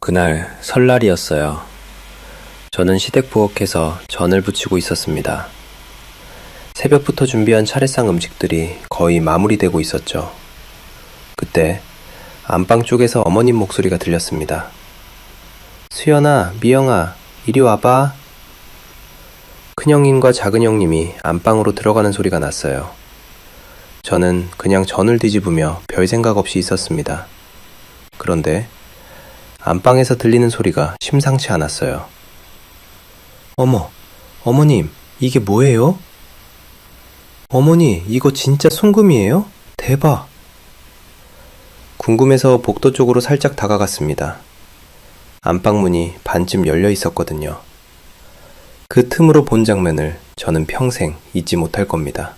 그날 설날이었어요. 저는 시댁 부엌에서 전을 부치고 있었습니다. 새벽부터 준비한 차례상 음식들이 거의 마무리되고 있었죠. 그때 안방 쪽에서 어머님 목소리가 들렸습니다. 수연아, 미영아, 이리 와봐. 큰형님과 작은형님이 안방으로 들어가는 소리가 났어요. 저는 그냥 전을 뒤집으며 별 생각 없이 있었습니다. 그런데 안방에서 들리는 소리가 심상치 않았어요. 어머, 어머님, 이게 뭐예요? 어머니, 이거 진짜 송금이에요? 대박! 궁금해서 복도 쪽으로 살짝 다가갔습니다. 안방문이 반쯤 열려 있었거든요. 그 틈으로 본 장면을 저는 평생 잊지 못할 겁니다.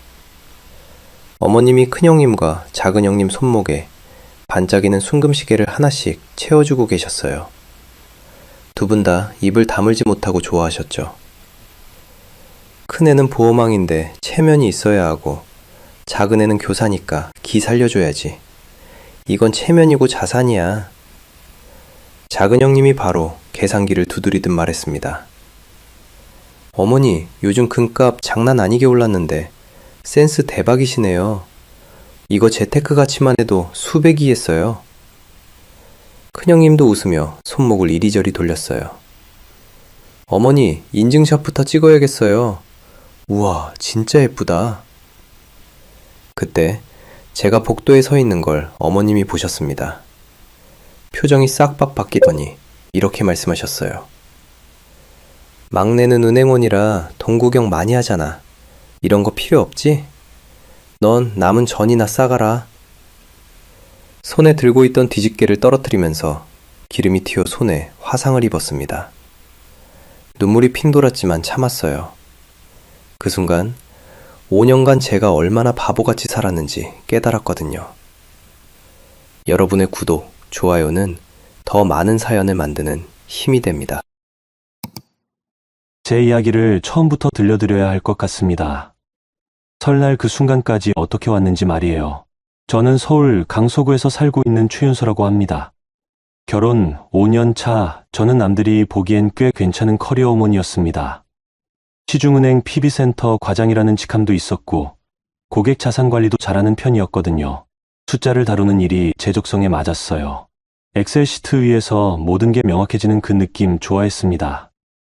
어머님이 큰형님과 작은형님 손목에 반짝이는 순금시계를 하나씩 채워주고 계셨어요. 두 분 다 입을 다물지 못하고 좋아하셨죠. 큰애는 보호망인데 체면이 있어야 하고 작은애는 교사니까 기 살려줘야지. 이건 체면이고 자산이야. 작은형님이 바로 계산기를 두드리듯 말했습니다. 어머니, 요즘 금값 장난 아니게 올랐는데 센스 대박이시네요. 이거 재테크 가치만 해도 수백이 했어요. 큰형님도 웃으며 손목을 이리저리 돌렸어요. 어머니, 인증샷부터 찍어야겠어요. 우와, 진짜 예쁘다. 그때 제가 복도에 서 있는 걸 어머님이 보셨습니다. 표정이 싹박 바뀌더니 이렇게 말씀하셨어요. 막내는 은행원이라 돈 구경 많이 하잖아. 이런 거 필요 없지? 넌 남은 전이나 싸가라. 손에 들고 있던 뒤집개를 떨어뜨리면서 기름이 튀어 손에 화상을 입었습니다. 눈물이 핑 돌았지만 참았어요. 그 순간 5년간 제가 얼마나 바보같이 살았는지 깨달았거든요. 여러분의 구독, 좋아요는 더 많은 사연을 만드는 힘이 됩니다. 제 이야기를 처음부터 들려드려야 할 것 같습니다. 설날 그 순간까지 어떻게 왔는지 말이에요. 저는 서울 강서구에서 살고 있는 최윤서라고 합니다. 결혼 5년 차, 저는 남들이 보기엔 꽤 괜찮은 커리어 우먼이었습니다. 시중은행 PB센터 과장이라는 직함도 있었고 고객 자산 관리도 잘하는 편이었거든요. 숫자를 다루는 일이 제 적성에 맞았어요. 엑셀 시트 위에서 모든 게 명확해지는 그 느낌 좋아했습니다.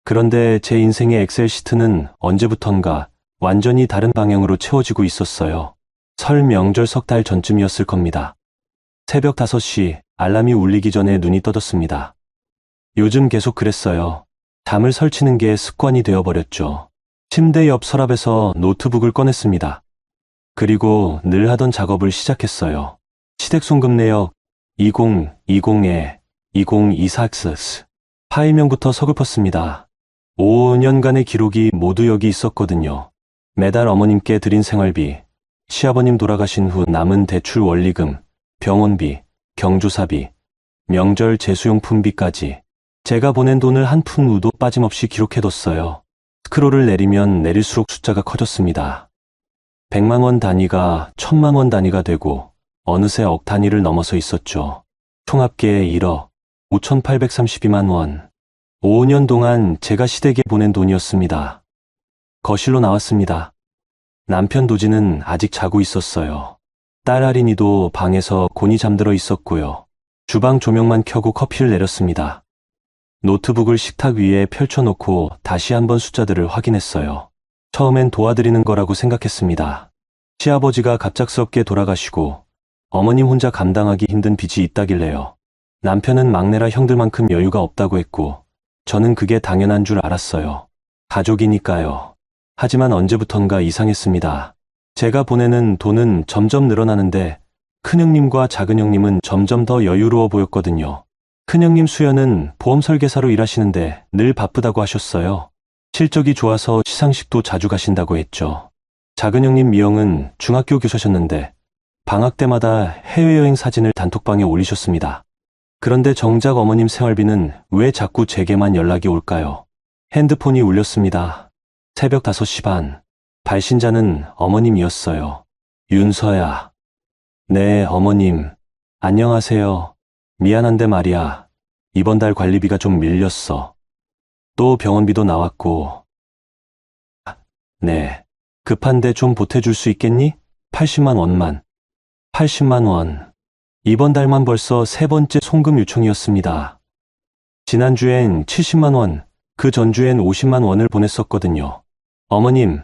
그런데 제 인생의 엑셀 시트는 언제부턴가 완전히 다른 방향으로 채워지고 있었어요. 설 명절 석 달 전쯤이었을 겁니다. 새벽 5시 알람이 울리기 전에 눈이 떠졌습니다. 요즘 계속 그랬어요. 잠을 설치는 게 습관이 되어버렸죠. 침대 옆 서랍에서 노트북을 꺼냈습니다. 그리고 늘 하던 작업을 시작했어요. 시댁 송금 내역 2020에 2024X 파일명부터 서글펐습니다. 5년간의 기록이 모두 여기 있었거든요. 매달 어머님께 드린 생활비, 시아버님 돌아가신 후 남은 대출 원리금, 병원비, 경조사비, 명절 제수용품비까지 제가 보낸 돈을 한 푼우도 빠짐없이 기록해뒀어요. 스크롤을 내리면 내릴수록 숫자가 커졌습니다. 100만 원 단위가 1000만 원 단위가 되고 어느새 억 단위를 넘어서 있었죠. 총합계 1억 5832만 원. 5년 동안 제가 시댁에 보낸 돈이었습니다. 거실로 나왔습니다. 남편 도지는 아직 자고 있었어요. 딸 아린이도 방에서 곤히 잠들어 있었고요. 주방 조명만 켜고 커피를 내렸습니다. 노트북을 식탁 위에 펼쳐놓고 다시 한번 숫자들을 확인했어요. 처음엔 도와드리는 거라고 생각했습니다. 시아버지가 갑작스럽게 돌아가시고 어머님 혼자 감당하기 힘든 빚이 있다길래요. 남편은 막내라 형들만큼 여유가 없다고 했고 저는 그게 당연한 줄 알았어요. 가족이니까요. 하지만 언제부턴가 이상했습니다. 제가 보내는 돈은 점점 늘어나는데 큰형님과 작은형님은 점점 더 여유로워 보였거든요. 큰형님 수연은 보험 설계사로 일하시는데 늘 바쁘다고 하셨어요. 실적이 좋아서 시상식도 자주 가신다고 했죠. 작은형님 미영은 중학교 교사셨는데 방학 때마다 해외여행 사진을 단톡방에 올리셨습니다. 그런데 정작 어머님 생활비는 왜 자꾸 제게만 연락이 올까요? 핸드폰이 울렸습니다. 새벽 5시 반. 발신자는 어머님이었어요. 윤서야. 네, 어머님. 안녕하세요. 미안한데 말이야. 이번 달 관리비가 좀 밀렸어. 또 병원비도 나왔고. 네. 급한데 좀 보태줄 수 있겠니? 80만 원만. 80만 원. 이번 달만 벌써 세 번째 송금 요청이었습니다. 지난주엔 70만 원, 그 전주엔 50만 원을 보냈었거든요. 어머님,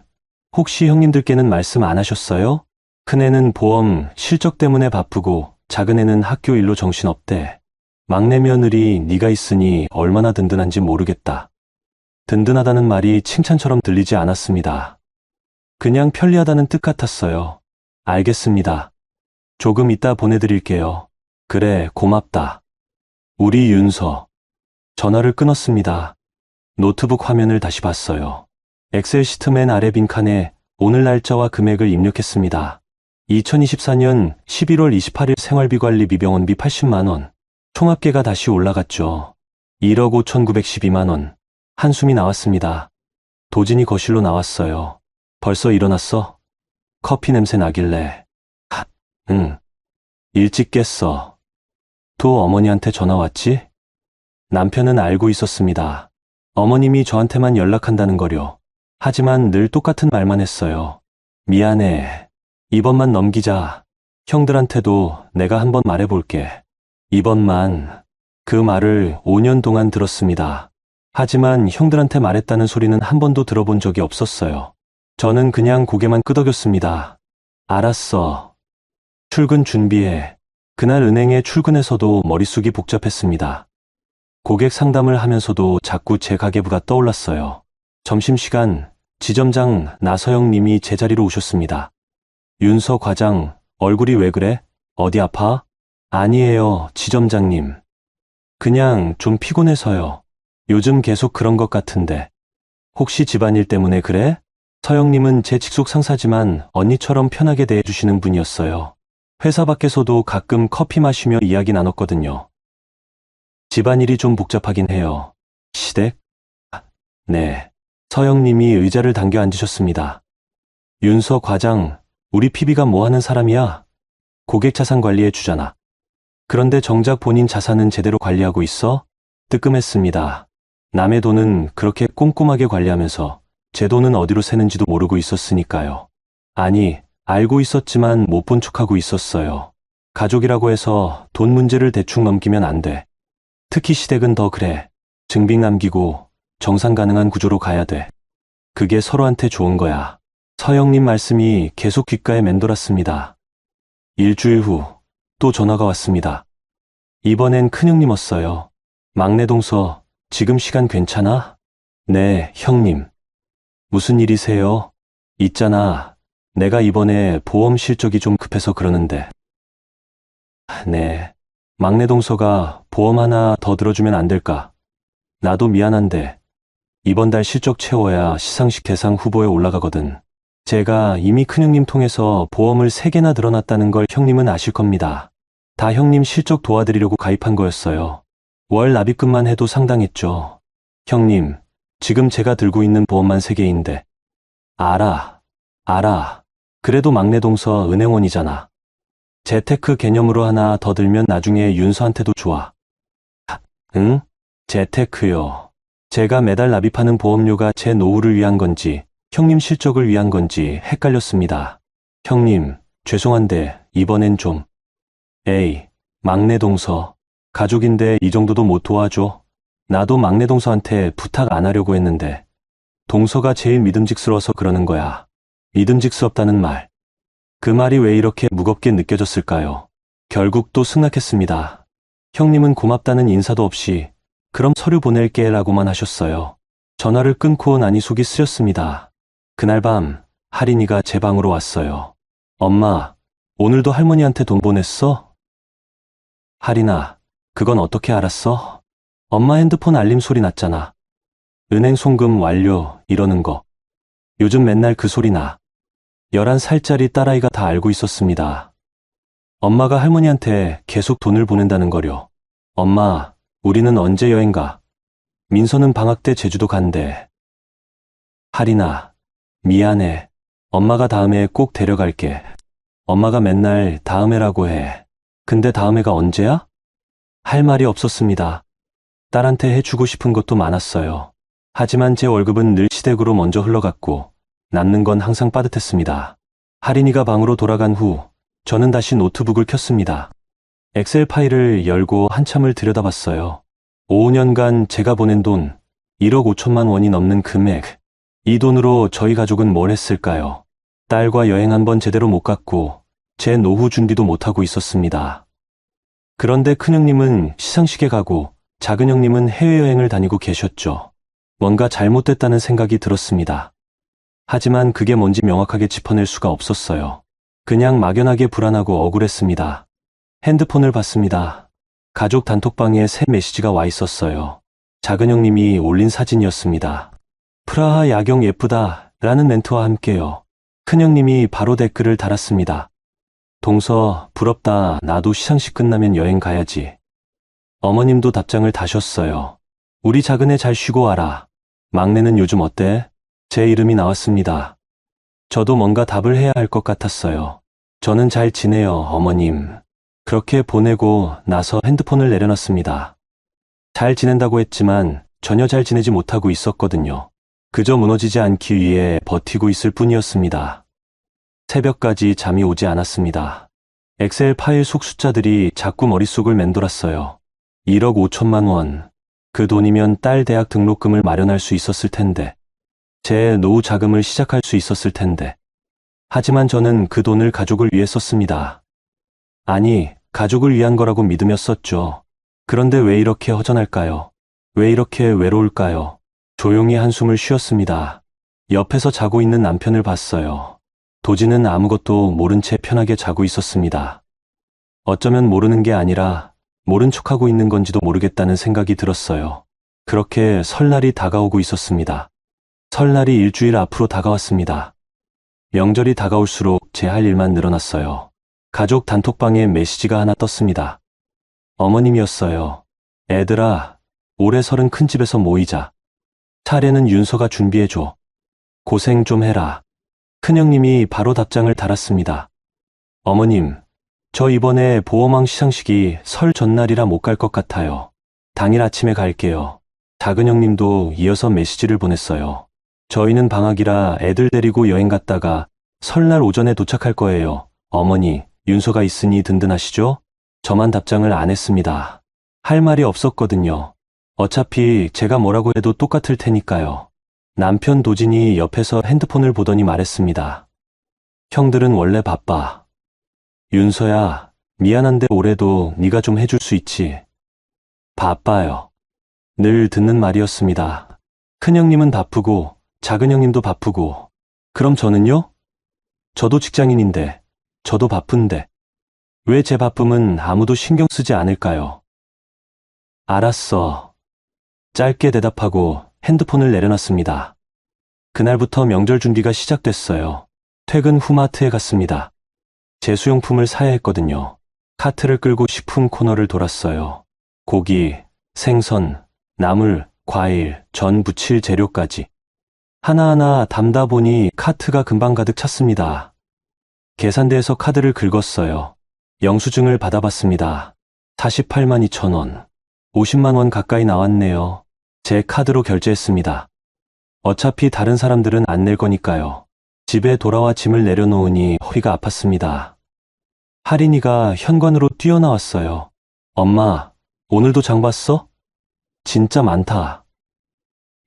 혹시 형님들께는 말씀 안 하셨어요? 큰애는 보험 실적 때문에 바쁘고 작은애는 학교 일로 정신없대. 막내 며느리 네가 있으니 얼마나 든든한지 모르겠다. 든든하다는 말이 칭찬처럼 들리지 않았습니다. 그냥 편리하다는 뜻 같았어요. 알겠습니다. 조금 이따 보내드릴게요. 그래, 고맙다. 우리 윤서. 전화를 끊었습니다. 노트북 화면을 다시 봤어요. 엑셀 시트 맨 아래 빈칸에 오늘 날짜와 금액을 입력했습니다. 2024년 11월 28일 생활비 관리 미병원비 80만 원. 총합계가 다시 올라갔죠. 1억 5,912만 원. 한숨이 나왔습니다. 도진이 거실로 나왔어요. 벌써 일어났어? 커피 냄새 나길래. 응. 일찍 깼어. 또 어머니한테 전화 왔지? 남편은 알고 있었습니다. 어머님이 저한테만 연락한다는 거려. 하지만 늘 똑같은 말만 했어요. 미안해. 이번만 넘기자. 형들한테도 내가 한번 말해볼게. 이번만. 그 말을 5년 동안 들었습니다. 하지만 형들한테 말했다는 소리는 한 번도 들어본 적이 없었어요. 저는 그냥 고개만 끄덕였습니다. 알았어. 출근 준비해. 그날 은행에 출근해서도 머릿속이 복잡했습니다. 고객 상담을 하면서도 자꾸 제 가계부가 떠올랐어요. 점심시간 지점장 나서영 님이 제 자리로 오셨습니다. 윤서 과장, 얼굴이 왜 그래? 어디 아파? 아니에요, 지점장님. 그냥 좀 피곤해서요. 요즘 계속 그런 것 같은데. 혹시 집안일 때문에 그래? 서영님은 제 직속 상사지만 언니처럼 편하게 대해주시는 분이었어요. 회사 밖에서도 가끔 커피 마시며 이야기 나눴거든요. 집안일이 좀 복잡하긴 해요. 시댁? 네. 서영님이 의자를 당겨 앉으셨습니다. 윤서 과장, 우리 PB가 뭐 하는 사람이야? 고객 자산 관리해 주잖아. 그런데 정작 본인 자산은 제대로 관리하고 있어? 뜨끔했습니다. 남의 돈은 그렇게 꼼꼼하게 관리하면서 제 돈은 어디로 새는지도 모르고 있었으니까요. 아니, 알고 있었지만 못 본 척하고 있었어요. 가족이라고 해서 돈 문제를 대충 넘기면 안 돼. 특히 시댁은 더 그래. 증빙 남기고 정상 가능한 구조로 가야 돼. 그게 서로한테 좋은 거야. 서영님 말씀이 계속 귓가에 맴돌았습니다. 일주일 후 또 전화가 왔습니다. 이번엔 큰형님 왔어요. 막내 동서, 지금 시간 괜찮아? 네, 형님. 무슨 일이세요? 있잖아. 내가 이번에 보험 실적이 좀 급해서 그러는데. 네. 막내 동서가 보험 하나 더 들어주면 안 될까? 나도 미안한데 이번 달 실적 채워야 시상식 대상 후보에 올라가거든. 제가 이미 큰형님 통해서 보험을 3개나 들어놨다는 걸 형님은 아실 겁니다. 다 형님 실적 도와드리려고 가입한 거였어요. 월 납입금만 해도 상당했죠. 형님, 지금 제가 들고 있는 보험만 3개인데. 알아. 그래도 막내 동서 은행원이잖아. 재테크 개념으로 하나 더 들면 나중에 윤서한테도 좋아. 응? 재테크요. 제가 매달 납입하는 보험료가 제 노후를 위한 건지 형님 실적을 위한 건지 헷갈렸습니다. 형님, 죄송한데 이번엔 좀. 에이, 막내 동서. 가족인데 이 정도도 못 도와줘? 나도 막내 동서한테 부탁 안 하려고 했는데 동서가 제일 믿음직스러워서 그러는 거야. 믿음직스럽다는 말. 그 말이 왜 이렇게 무겁게 느껴졌을까요? 결국 또 승낙했습니다. 형님은 고맙다는 인사도 없이 그럼 서류 보낼게 라고만 하셨어요. 전화를 끊고 나니 속이 쓰렸습니다. 그날 밤 할인이가 제 방으로 왔어요. 엄마, 오늘도 할머니한테 돈 보냈어? 할인아, 그건 어떻게 알았어? 엄마 핸드폰 알림 소리 났잖아. 은행 송금 완료 이러는 거. 요즘 맨날 그 소리 나. 11살짜리 딸아이가 다 알고 있었습니다. 엄마가 할머니한테 계속 돈을 보낸다는 거려. 엄마, 우리는 언제 여행 가? 민서는 방학 때 제주도 간대. 할인아, 미안해. 엄마가 다음에 꼭 데려갈게. 엄마가 맨날 다음에라고 해. 근데 다음에가 언제야? 할 말이 없었습니다. 딸한테 해주고 싶은 것도 많았어요. 하지만 제 월급은 늘 시댁으로 먼저 흘러갔고 남는 건 항상 빠듯했습니다. 할인이가 방으로 돌아간 후 저는 다시 노트북을 켰습니다. 엑셀 파일을 열고 한참을 들여다봤어요. 5년간 제가 보낸 돈 1억 5천만 원이 넘는 금액. 이 돈으로 저희 가족은 뭘 했을까요? 딸과 여행 한 번 제대로 못 갔고 제 노후 준비도 못하고 있었습니다. 그런데 큰형님은 시상식에 가고 작은형님은 해외여행을 다니고 계셨죠. 뭔가 잘못됐다는 생각이 들었습니다. 하지만 그게 뭔지 명확하게 짚어낼 수가 없었어요. 그냥 막연하게 불안하고 억울했습니다. 핸드폰을 봤습니다. 가족 단톡방에 새 메시지가 와 있었어요. 작은형님이 올린 사진이었습니다. 프라하 야경 예쁘다 라는 멘트와 함께요. 큰형님이 바로 댓글을 달았습니다. 동서, 부럽다. 나도 시상식 끝나면 여행 가야지. 어머님도 답장을 다셨어요. 우리 작은애 잘 쉬고 와라. 막내는 요즘 어때? 제 이름이 나왔습니다. 저도 뭔가 답을 해야 할 것 같았어요. 저는 잘 지내요, 어머님. 그렇게 보내고 나서 핸드폰을 내려놨습니다. 잘 지낸다고 했지만 전혀 잘 지내지 못하고 있었거든요. 그저 무너지지 않기 위해 버티고 있을 뿐이었습니다. 새벽까지 잠이 오지 않았습니다. 엑셀 파일 속 숫자들이 자꾸 머릿속을 맴돌았어요. 1억 5천만 원. 그 돈이면 딸 대학 등록금을 마련할 수 있었을 텐데. 제 노후 자금을 시작할 수 있었을 텐데. 하지만 저는 그 돈을 가족을 위해 썼습니다. 아니, 가족을 위한 거라고 믿으며 썼죠. 그런데 왜 이렇게 허전할까요? 왜 이렇게 외로울까요? 조용히 한숨을 쉬었습니다. 옆에서 자고 있는 남편을 봤어요. 도지는 아무것도 모른 채 편하게 자고 있었습니다. 어쩌면 모르는 게 아니라 모른 척하고 있는 건지도 모르겠다는 생각이 들었어요. 그렇게 설날이 다가오고 있었습니다. 설날이 일주일 앞으로 다가왔습니다. 명절이 다가올수록 제 할 일만 늘어났어요. 가족 단톡방에 메시지가 하나 떴습니다. 어머님이었어요. 애들아, 올해 설은 큰 집에서 모이자. 차례는 윤서가 준비해줘. 고생 좀 해라. 큰형님이 바로 답장을 달았습니다. 어머님, 저 이번에 보험왕 시상식이 설 전날이라 못 갈 것 같아요. 당일 아침에 갈게요. 작은형님도 이어서 메시지를 보냈어요. 저희는 방학이라 애들 데리고 여행 갔다가 설날 오전에 도착할 거예요. 어머니, 윤서가 있으니 든든하시죠? 저만 답장을 안 했습니다. 할 말이 없었거든요. 어차피 제가 뭐라고 해도 똑같을 테니까요. 남편 도진이 옆에서 핸드폰을 보더니 말했습니다. 형들은 원래 바빠. 윤서야, 미안한데 올해도 네가 좀 해줄 수 있지. 바빠요. 늘 듣는 말이었습니다. 큰형님은 바쁘고 작은형님도 바쁘고 그럼 저는요? 저도 직장인인데 저도 바쁜데 왜 제 바쁨은 아무도 신경 쓰지 않을까요? 알았어. 짧게 대답하고 핸드폰을 내려놨습니다. 그날부터 명절 준비가 시작됐어요. 퇴근 후 마트에 갔습니다. 제 수용품을 사야 했거든요. 카트를 끌고 식품 코너를 돌았어요. 고기, 생선, 나물, 과일, 전 부칠 재료까지. 하나하나 담다 보니 카트가 금방 가득 찼습니다. 계산대에서 카드를 긁었어요. 영수증을 받아봤습니다. 48만 2천 원. 50만 원 가까이 나왔네요. 제 카드로 결제했습니다. 어차피 다른 사람들은 안 낼 거니까요. 집에 돌아와 짐을 내려놓으니 허리가 아팠습니다. 할인이가 현관으로 뛰어나왔어요. 엄마, 오늘도 장 봤어? 진짜 많다.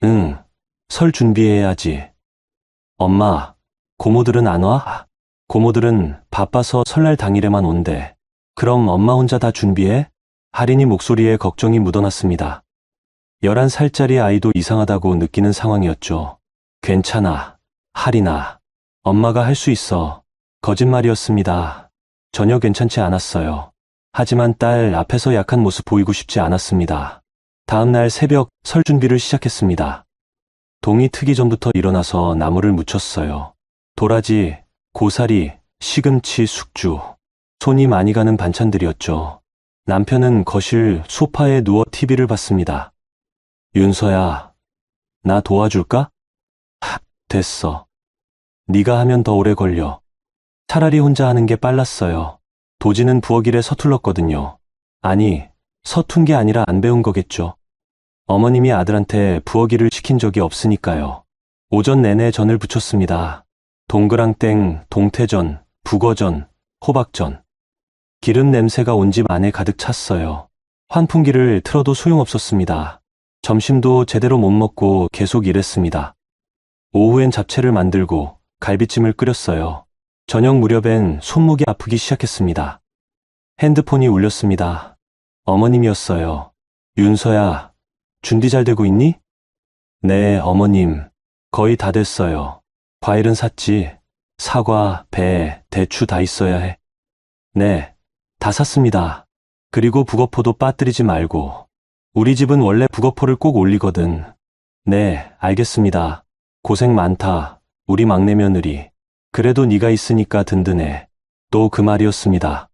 응, 설 준비해야지. 엄마, 고모들은 안 와? 고모들은 바빠서 설날 당일에만 온대. 그럼 엄마 혼자 다 준비해? 할인이 목소리에 걱정이 묻어났습니다. 11살짜리 아이도 이상하다고 느끼는 상황이었죠. 괜찮아, 할인아. 엄마가 할 수 있어. 거짓말이었습니다. 전혀 괜찮지 않았어요. 하지만 딸 앞에서 약한 모습 보이고 싶지 않았습니다. 다음 날 새벽 설 준비를 시작했습니다. 동이 트기 전부터 일어나서 나무를 묻혔어요. 도라지, 고사리, 시금치, 숙주. 손이 많이 가는 반찬들이었죠. 남편은 거실 소파에 누워 TV를 봤습니다. 윤서야, 나 도와줄까? 됐어. 네가 하면 더 오래 걸려. 차라리 혼자 하는 게 빨랐어요. 도지는 부엌 일에 서툴렀거든요. 아니, 서툰 게 아니라 안 배운 거겠죠. 어머님이 아들한테 부엌일을 시킨 적이 없으니까요. 오전 내내 전을 부쳤습니다. 동그랑땡, 동태전, 북어전, 호박전. 기름 냄새가 온 집 안에 가득 찼어요. 환풍기를 틀어도 소용없었습니다. 점심도 제대로 못 먹고 계속 일했습니다. 오후엔 잡채를 만들고 갈비찜을 끓였어요. 저녁 무렵엔 손목이 아프기 시작했습니다. 핸드폰이 울렸습니다. 어머님이었어요. 윤서야, 준비 잘 되고 있니? 네, 어머님. 거의 다 됐어요. 과일은 샀지. 사과, 배, 대추 다 있어야 해. 네, 다 샀습니다. 그리고 북어포도 빠뜨리지 말고. 우리 집은 원래 북어포를 꼭 올리거든. 네, 알겠습니다. 고생 많다. 우리 막내 며느리. 그래도 네가 있으니까 든든해. 또 그 말이었습니다.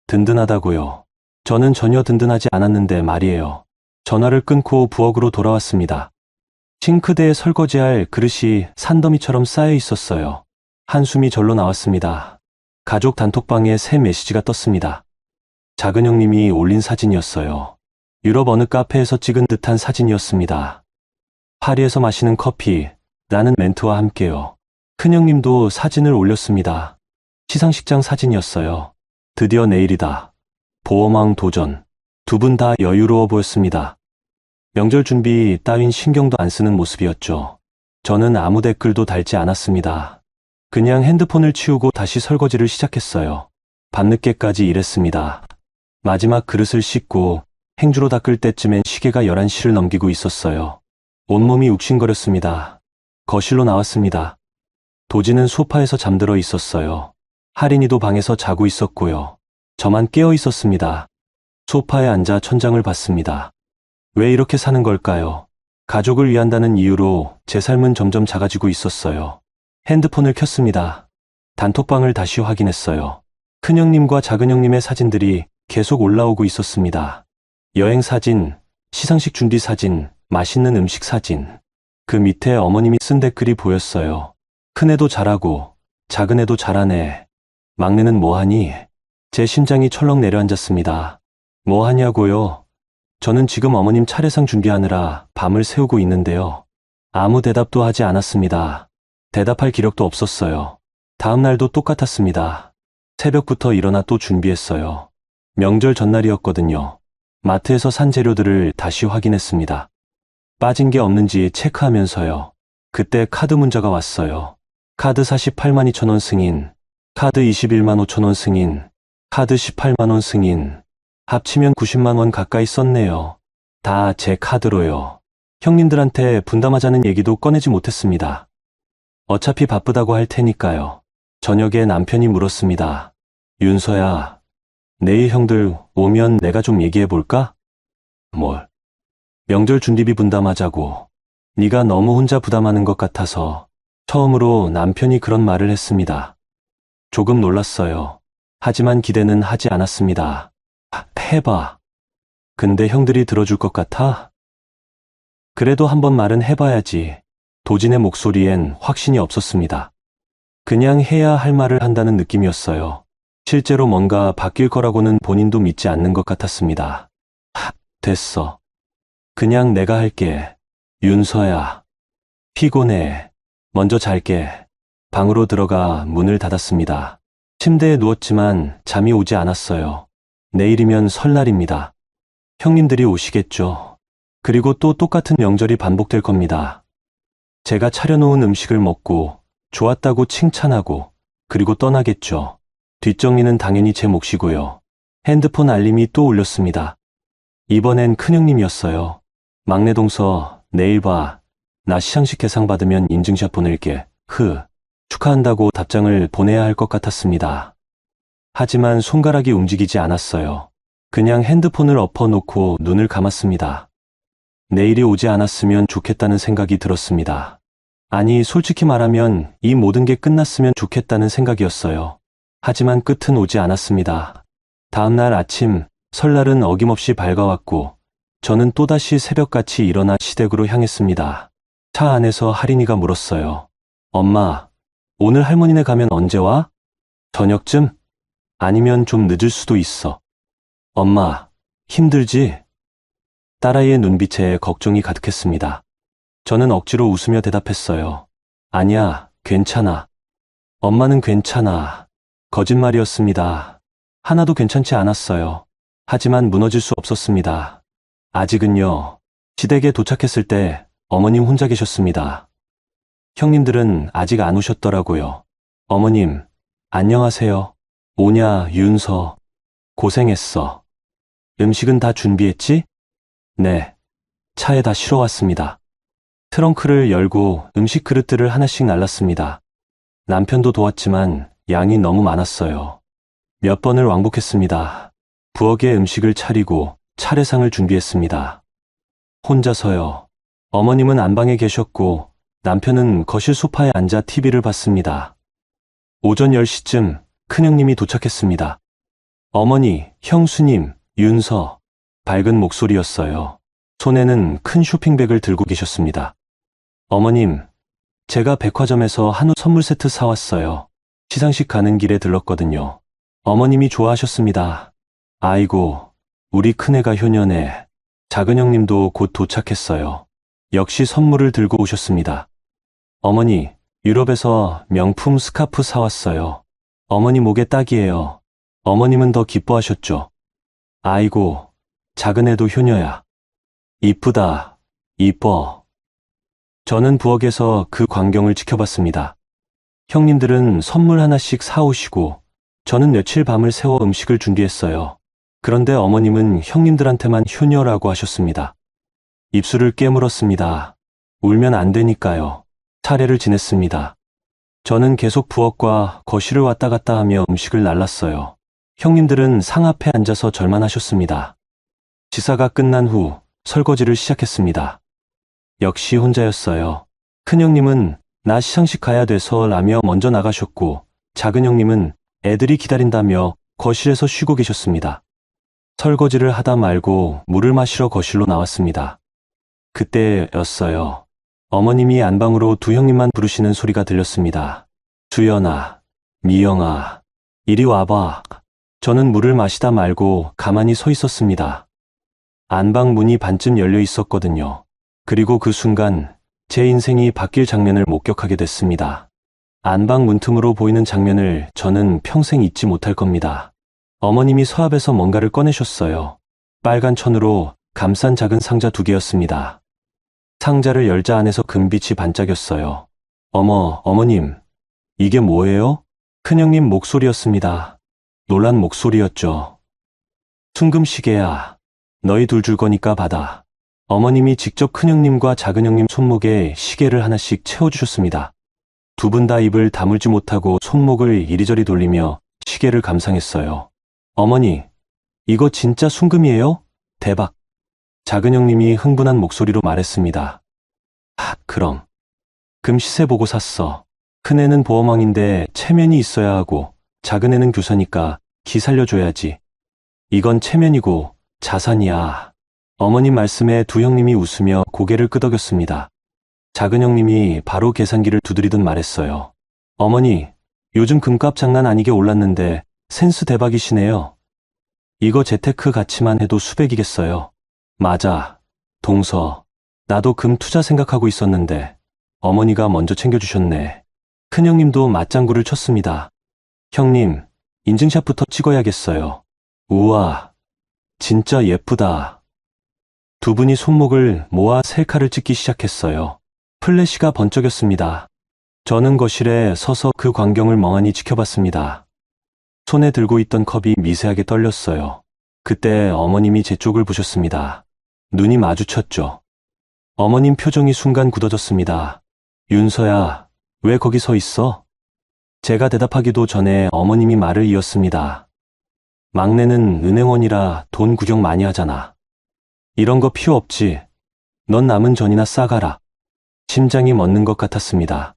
든든하다고요. 저는 전혀 든든하지 않았는데 말이에요. 전화를 끊고 부엌으로 돌아왔습니다. 싱크대에 설거지할 그릇이 산더미처럼 쌓여 있었어요. 한숨이 절로 나왔습니다. 가족 단톡방에 새 메시지가 떴습니다. 작은 형님이 올린 사진이었어요. 유럽 어느 카페에서 찍은 듯한 사진이었습니다. 파리에서 마시는 커피, 라는 멘트와 함께요. 큰형님도 사진을 올렸습니다. 시상식장 사진이었어요. 드디어 내일이다. 보험왕 도전. 두 분 다 여유로워 보였습니다. 명절 준비 따윈 신경도 안 쓰는 모습이었죠. 저는 아무 댓글도 달지 않았습니다. 그냥 핸드폰을 치우고 다시 설거지를 시작했어요. 밤늦게까지 일했습니다. 마지막 그릇을 씻고 행주로 닦을 때쯤엔 시계가 11시를 넘기고 있었어요. 온몸이 욱신거렸습니다. 거실로 나왔습니다. 도지는 소파에서 잠들어 있었어요. 할인이도 방에서 자고 있었고요. 저만 깨어 있었습니다. 소파에 앉아 천장을 봤습니다. 왜 이렇게 사는 걸까요? 가족을 위한다는 이유로 제 삶은 점점 작아지고 있었어요. 핸드폰을 켰습니다. 단톡방을 다시 확인했어요. 큰형님과 작은형님의 사진들이 계속 올라오고 있었습니다. 여행 사진, 시상식 준비 사진, 맛있는 음식 사진. 그 밑에 어머님이 쓴 댓글이 보였어요. 큰애도 잘하고 작은애도 잘하네. 막내는 뭐하니? 제 심장이 철렁 내려앉았습니다. 뭐하냐고요? 저는 지금 어머님 차례상 준비하느라 밤을 새우고 있는데요. 아무 대답도 하지 않았습니다. 대답할 기력도 없었어요. 다음 날도 똑같았습니다. 새벽부터 일어나 또 준비했어요. 명절 전날이었거든요. 마트에서 산 재료들을 다시 확인했습니다. 빠진 게 없는지 체크하면서요. 그때 카드 문자가 왔어요. 카드 48만 2천 원 승인, 카드 21만 5천 원 승인, 카드 18만 원 승인. 합치면 90만 원 가까이 썼네요. 다 제 카드로요. 형님들한테 분담하자는 얘기도 꺼내지 못했습니다. 어차피 바쁘다고 할 테니까요. 저녁에 남편이 물었습니다. 윤서야, 내일 형들 오면 내가 좀 얘기해 볼까? 뭘? 명절 준비비 분담하자고. 네가 너무 혼자 부담하는 것 같아서. 처음으로 남편이 그런 말을 했습니다. 조금 놀랐어요. 하지만 기대는 하지 않았습니다. 해봐. 근데 형들이 들어줄 것 같아? 그래도 한번 말은 해봐야지. 도진의 목소리엔 확신이 없었습니다. 그냥 해야 할 말을 한다는 느낌이었어요. 실제로 뭔가 바뀔 거라고는 본인도 믿지 않는 것 같았습니다. 됐어. 그냥 내가 할게. 윤서야. 피곤해. 먼저 잘게. 방으로 들어가 문을 닫았습니다. 침대에 누웠지만 잠이 오지 않았어요. 내일이면 설날입니다. 형님들이 오시겠죠. 그리고 또 똑같은 명절이 반복될 겁니다. 제가 차려놓은 음식을 먹고 좋았다고 칭찬하고 그리고 떠나겠죠. 뒷정리는 당연히 제 몫이고요. 핸드폰 알림이 또 울렸습니다. 이번엔 큰형님이었어요. 막내 동서, 내일 봐. 나 시상식 개상 받으면 인증샷 보낼게. 축하한다고 답장을 보내야 할 것 같았습니다. 하지만 손가락이 움직이지 않았어요. 그냥 핸드폰을 엎어놓고 눈을 감았습니다. 내일이 오지 않았으면 좋겠다는 생각이 들었습니다. 아니, 솔직히 말하면 이 모든 게 끝났으면 좋겠다는 생각이었어요. 하지만 끝은 오지 않았습니다. 다음 날 아침, 설날은 어김없이 밝아왔고 저는 또다시 새벽같이 일어나 시댁으로 향했습니다. 차 안에서 할인이가 물었어요. 엄마, 오늘 할머니네 가면 언제 와? 저녁쯤? 아니면 좀 늦을 수도 있어. 엄마, 힘들지? 딸아이의 눈빛에 걱정이 가득했습니다. 저는 억지로 웃으며 대답했어요. 아니야, 괜찮아. 엄마는 괜찮아. 거짓말이었습니다. 하나도 괜찮지 않았어요. 하지만 무너질 수 없었습니다. 아직은요. 시댁에 도착했을 때 어머님 혼자 계셨습니다. 형님들은 아직 안 오셨더라고요. 어머님, 안녕하세요. 오냐, 윤서. 고생했어. 음식은 다 준비했지? 네. 차에 다 실어왔습니다. 트렁크를 열고 음식 그릇들을 하나씩 날랐습니다. 남편도 도왔지만 양이 너무 많았어요. 몇 번을 왕복했습니다. 부엌에 음식을 차리고 차례상을 준비했습니다. 혼자서요. 어머님은 안방에 계셨고 남편은 거실 소파에 앉아 TV를 봤습니다. 오전 10시쯤 큰형님이 도착했습니다. 어머니, 형수님, 윤서. 밝은 목소리였어요. 손에는 큰 쇼핑백을 들고 계셨습니다. 어머님, 제가 백화점에서 한우 선물 세트 사왔어요. 시상식 가는 길에 들렀거든요. 어머님이 좋아하셨습니다. 아이고, 우리 큰애가 효녀네. 작은 형님도 곧 도착했어요. 역시 선물을 들고 오셨습니다. 어머니, 유럽에서 명품 스카프 사왔어요. 어머니 목에 딱이에요. 어머님은 더 기뻐하셨죠. 아이고, 작은 애도 효녀야. 이쁘다, 이뻐. 저는 부엌에서 그 광경을 지켜봤습니다. 형님들은 선물 하나씩 사오시고 저는 며칠 밤을 새워 음식을 준비했어요. 그런데 어머님은 형님들한테만 효녀라고 하셨습니다. 입술을 깨물었습니다. 울면 안 되니까요. 차례를 지냈습니다. 저는 계속 부엌과 거실을 왔다 갔다 하며 음식을 날랐어요. 형님들은 상 앞에 앉아서 절만 하셨습니다. 지사가 끝난 후 설거지를 시작했습니다. 역시 혼자였어요. 큰형님은 나 시상식 가야 돼서 라며 먼저 나가셨고 작은 형님은 애들이 기다린다며 거실에서 쉬고 계셨습니다. 설거지를 하다 말고 물을 마시러 거실로 나왔습니다. 그때였어요. 어머님이 안방으로 두 형님만 부르시는 소리가 들렸습니다. 수연아, 미영아, 이리 와봐. 저는 물을 마시다 말고 가만히 서 있었습니다. 안방 문이 반쯤 열려 있었거든요. 그리고 그 순간 제 인생이 바뀔 장면을 목격하게 됐습니다. 안방 문틈으로 보이는 장면을 저는 평생 잊지 못할 겁니다. 어머님이 서랍에서 뭔가를 꺼내셨어요. 빨간 천으로 감싼 작은 상자 2개였습니다. 상자를 열자 안에서 금빛이 반짝였어요. 어머님, 이게 뭐예요? 큰형님 목소리였습니다. 놀란 목소리였죠. 순금시계야. 너희 둘 줄 거니까 받아. 어머님이 직접 큰형님과 작은형님 손목에 시계를 하나씩 채워주셨습니다. 두 분 다 입을 다물지 못하고 손목을 이리저리 돌리며 시계를 감상했어요. 어머니, 이거 진짜 순금이에요? 대박. 작은형님이 흥분한 목소리로 말했습니다. 그럼. 금 시세 보고 샀어. 큰애는 보험왕인데 체면이 있어야 하고 작은애는 교사니까 기 살려줘야지. 이건 체면이고 자산이야. 어머님 말씀에 두 형님이 웃으며 고개를 끄덕였습니다. 작은 형님이 바로 계산기를 두드리듯 말했어요. 어머니, 요즘 금값 장난 아니게 올랐는데 센스 대박이시네요. 이거 재테크 가치만 해도 수백이겠어요. 맞아, 동서. 나도 금 투자 생각하고 있었는데 어머니가 먼저 챙겨주셨네. 큰형님도 맞장구를 쳤습니다. 형님, 인증샷부터 찍어야겠어요. 우와, 진짜 예쁘다. 두 분이 손목을 모아 셀카를 찍기 시작했어요. 플래시가 번쩍였습니다. 저는 거실에 서서 그 광경을 멍하니 지켜봤습니다. 손에 들고 있던 컵이 미세하게 떨렸어요. 그때 어머님이 제 쪽을 보셨습니다. 눈이 마주쳤죠. 어머님 표정이 순간 굳어졌습니다. 윤서야, 왜 거기 서 있어? 제가 대답하기도 전에 어머님이 말을 이었습니다. 막내는 은행원이라 돈 구경 많이 하잖아. 이런 거 필요 없지. 넌 남은 전이나 싸가라. 심장이 멎는 것 같았습니다.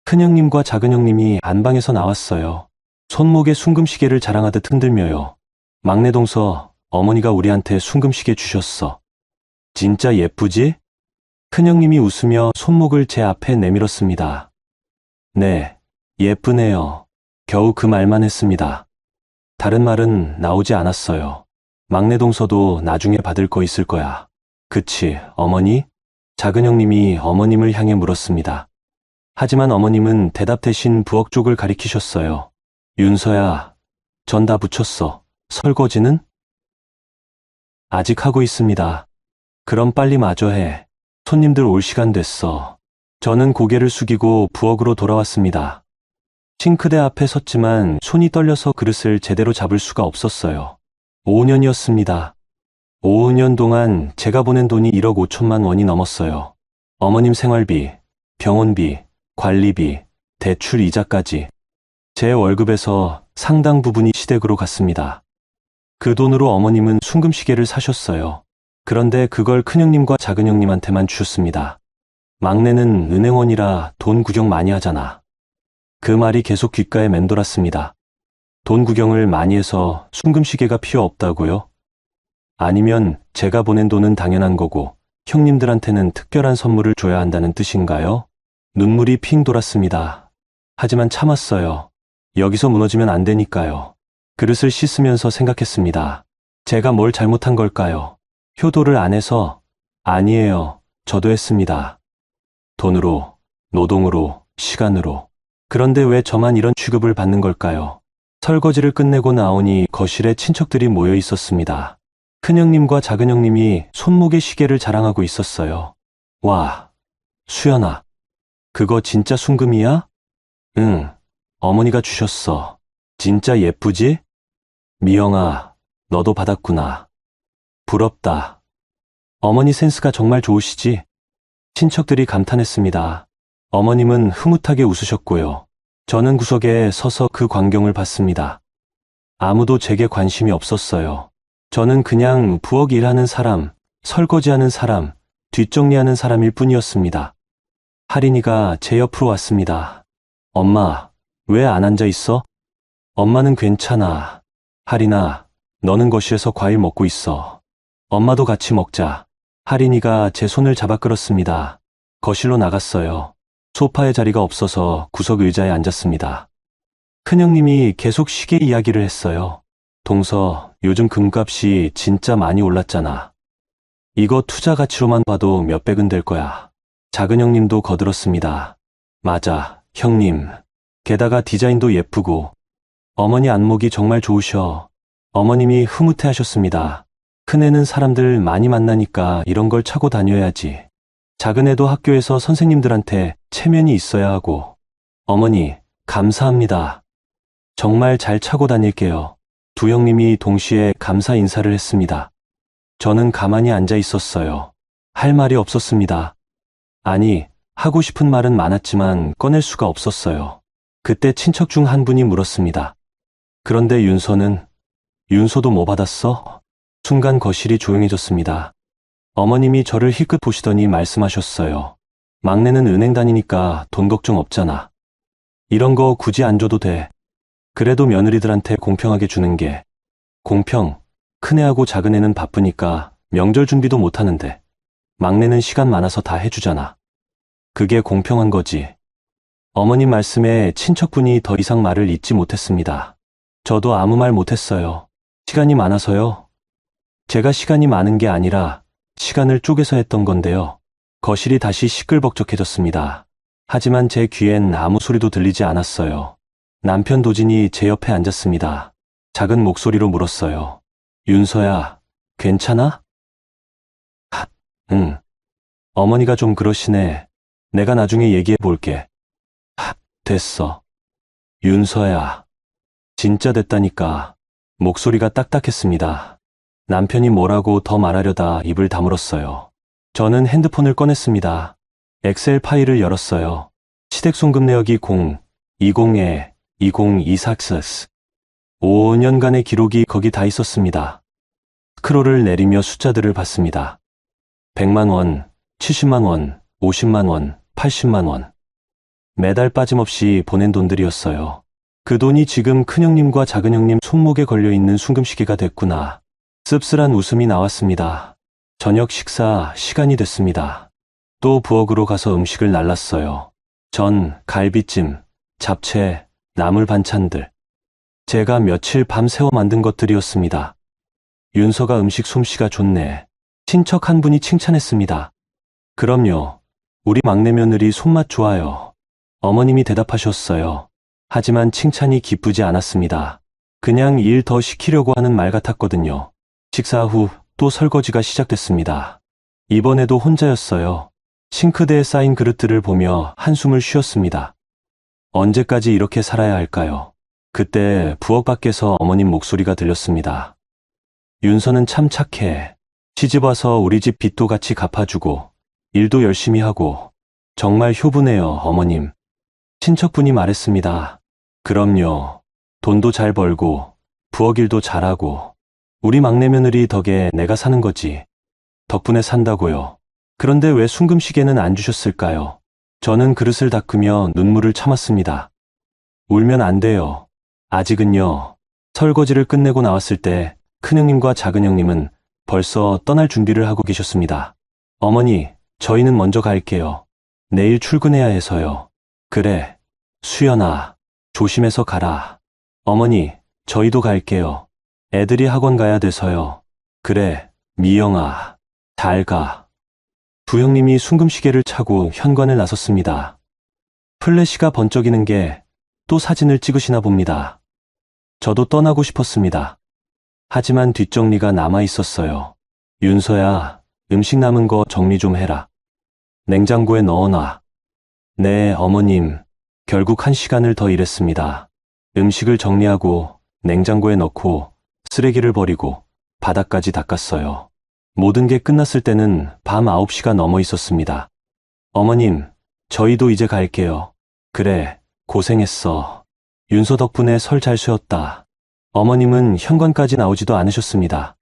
큰형님과 작은형님이 안방에서 나왔어요. 손목에 순금시계를 자랑하듯 흔들며요. 막내 동서, 어머니가 우리한테 순금시계 주셨어. 진짜 예쁘지? 큰형님이 웃으며 손목을 제 앞에 내밀었습니다. 네, 예쁘네요. 겨우 그 말만 했습니다. 다른 말은 나오지 않았어요. 막내 동서도 나중에 받을 거 있을 거야. 그치, 어머니? 작은 형님이 어머님을 향해 물었습니다. 하지만 어머님은 대답 대신 부엌 쪽을 가리키셨어요. 윤서야, 전 다 붙였어. 설거지는? 아직 하고 있습니다. 그럼 빨리 마저 해. 손님들 올 시간 됐어. 저는 고개를 숙이고 부엌으로 돌아왔습니다. 싱크대 앞에 섰지만 손이 떨려서 그릇을 제대로 잡을 수가 없었어요. 5년이었습니다. 5년 동안 제가 보낸 돈이 1억 5천만 원이 넘었어요. 어머님 생활비, 병원비, 관리비, 대출 이자까지. 제 월급에서 상당 부분이 시댁으로 갔습니다. 그 돈으로 어머님은 순금시계를 사셨어요. 그런데 그걸 큰형님과 작은형님한테만 주셨습니다. 막내는 은행원이라 돈 구경 많이 하잖아. 그 말이 계속 귓가에 맴돌았습니다. 돈 구경을 많이 해서 순금시계가 필요 없다고요? 아니면 제가 보낸 돈은 당연한 거고 형님들한테는 특별한 선물을 줘야 한다는 뜻인가요? 눈물이 핑 돌았습니다. 하지만 참았어요. 여기서 무너지면 안 되니까요. 그릇을 씻으면서 생각했습니다. 제가 뭘 잘못한 걸까요? 효도를 안 해서? 아니에요. 저도 했습니다. 돈으로, 노동으로, 시간으로. 그런데 왜 저만 이런 취급을 받는 걸까요? 설거지를 끝내고 나오니 거실에 친척들이 모여 있었습니다. 큰형님과 작은형님이 손목에 시계를 자랑하고 있었어요. 와, 수연아, 그거 진짜 순금이야? 응, 어머니가 주셨어. 진짜 예쁘지? 미영아, 너도 받았구나. 부럽다. 어머니 센스가 정말 좋으시지? 친척들이 감탄했습니다. 어머님은 흐뭇하게 웃으셨고요. 저는 구석에 서서 그 광경을 봤습니다. 아무도 제게 관심이 없었어요. 저는 그냥 부엌 일하는 사람, 설거지하는 사람, 뒷정리하는 사람일 뿐이었습니다. 할인이가 제 옆으로 왔습니다. 엄마, 왜 안 앉아 있어? 엄마는 괜찮아. 할인아, 너는 거실에서 과일 먹고 있어. 엄마도 같이 먹자. 할인이가 제 손을 잡아 끌었습니다. 거실로 나갔어요. 소파에 자리가 없어서 구석 의자에 앉았습니다. 큰형님이 계속 시계 이야기를 했어요. 동서, 요즘 금값이 진짜 많이 올랐잖아. 이거 투자 가치로만 봐도 몇백은 될 거야. 작은 형님도 거들었습니다. 맞아, 형님. 게다가 디자인도 예쁘고. 어머니 안목이 정말 좋으셔. 어머님이 흐뭇해 하셨습니다. 큰애는 사람들 많이 만나니까 이런 걸 차고 다녀야지. 작은애도 학교에서 선생님들한테 체면이 있어야 하고. 어머니, 감사합니다. 정말 잘 차고 다닐게요. 두 형님이 동시에 감사 인사를 했습니다. 저는 가만히 앉아 있었어요. 할 말이 없었습니다. 아니, 하고 싶은 말은 많았지만 꺼낼 수가 없었어요. 그때 친척 중 한 분이 물었습니다. 그런데 윤서도 뭐 받았어? 순간 거실이 조용해졌습니다. 어머님이 저를 희끗 보시더니 말씀하셨어요. 막내는 은행 다니니까 돈 걱정 없잖아. 이런 거 굳이 안 줘도 돼. 그래도 며느리들한테 공평하게 주는 게. 공평, 큰애하고 작은애는 바쁘니까 명절 준비도 못 하는데 막내는 시간 많아서 다 해주잖아. 그게 공평한 거지. 어머님 말씀에 친척분이 더 이상 말을 잇지 못했습니다. 저도 아무 말 못했어요. 시간이 많아서요. 제가 시간이 많은 게 아니라 시간을 쪼개서 했던 건데요. 거실이 다시 시끌벅적해졌습니다. 하지만 제 귀엔 아무 소리도 들리지 않았어요. 남편 도진이 제 옆에 앉았습니다. 작은 목소리로 물었어요. 윤서야, 괜찮아? 응. 어머니가 좀 그러시네. 내가 나중에 얘기해 볼게. 됐어. 윤서야. 진짜 됐다니까. 목소리가 딱딱했습니다. 남편이 뭐라고 더 말하려다 입을 다물었어요. 저는 핸드폰을 꺼냈습니다. 엑셀 파일을 열었어요. 시댁 송금 내역이 20에 2024X 5년간의 기록이 거기 다 있었습니다. 스크롤을 내리며 숫자들을 봤습니다. 100만 원, 70만 원, 50만 원, 80만 원. 매달 빠짐없이 보낸 돈들이었어요. 그 돈이 지금 큰형님과 작은형님 손목에 걸려있는 순금시계가 됐구나. 씁쓸한 웃음이 나왔습니다. 저녁 식사 시간이 됐습니다. 또 부엌으로 가서 음식을 날랐어요. 전, 갈비찜, 잡채, 나물 반찬들. 제가 며칠 밤새워 만든 것들이었습니다. 윤서가 음식 솜씨가 좋네. 친척 한 분이 칭찬했습니다. 그럼요. 우리 막내 며느리 손맛 좋아요. 어머님이 대답하셨어요. 하지만 칭찬이 기쁘지 않았습니다. 그냥 일 더 시키려고 하는 말 같았거든요. 식사 후 또 설거지가 시작됐습니다. 이번에도 혼자였어요. 싱크대에 쌓인 그릇들을 보며 한숨을 쉬었습니다. 언제까지 이렇게 살아야 할까요? 그때 부엌 밖에서 어머님 목소리가 들렸습니다. 윤서는 참 착해. 시집와서 우리 집 빚도 같이 갚아주고 일도 열심히 하고 정말 효부네요, 어머님. 친척분이 말했습니다. 그럼요. 돈도 잘 벌고 부엌 일도 잘하고 우리 막내 며느리 덕에 내가 사는 거지. 덕분에 산다고요. 그런데 왜 순금시계는 안 주셨을까요? 저는 그릇을 닦으며 눈물을 참았습니다. 울면 안 돼요. 아직은요. 설거지를 끝내고 나왔을 때 큰형님과 작은형님은 벌써 떠날 준비를 하고 계셨습니다. 어머니, 저희는 먼저 갈게요. 내일 출근해야 해서요. 그래, 수연아, 조심해서 가라. 어머니, 저희도 갈게요. 애들이 학원 가야 돼서요. 그래, 미영아, 잘 가. 두 형님이 순금시계를 차고 현관을 나섰습니다. 플래시가 번쩍이는 게 또 사진을 찍으시나 봅니다. 저도 떠나고 싶었습니다. 하지만 뒷정리가 남아 있었어요. 윤서야, 음식 남은 거 정리 좀 해라. 냉장고에 넣어놔. 네, 어머님. 결국 1시간을 더 일했습니다. 음식을 정리하고 냉장고에 넣고 쓰레기를 버리고 바닥까지 닦았어요. 모든 게 끝났을 때는 밤 9시가 넘어 있었습니다. 어머님, 저희도 이제 갈게요. 그래, 고생했어. 윤서 덕분에 설 잘 쉬었다. 어머님은 현관까지 나오지도 않으셨습니다.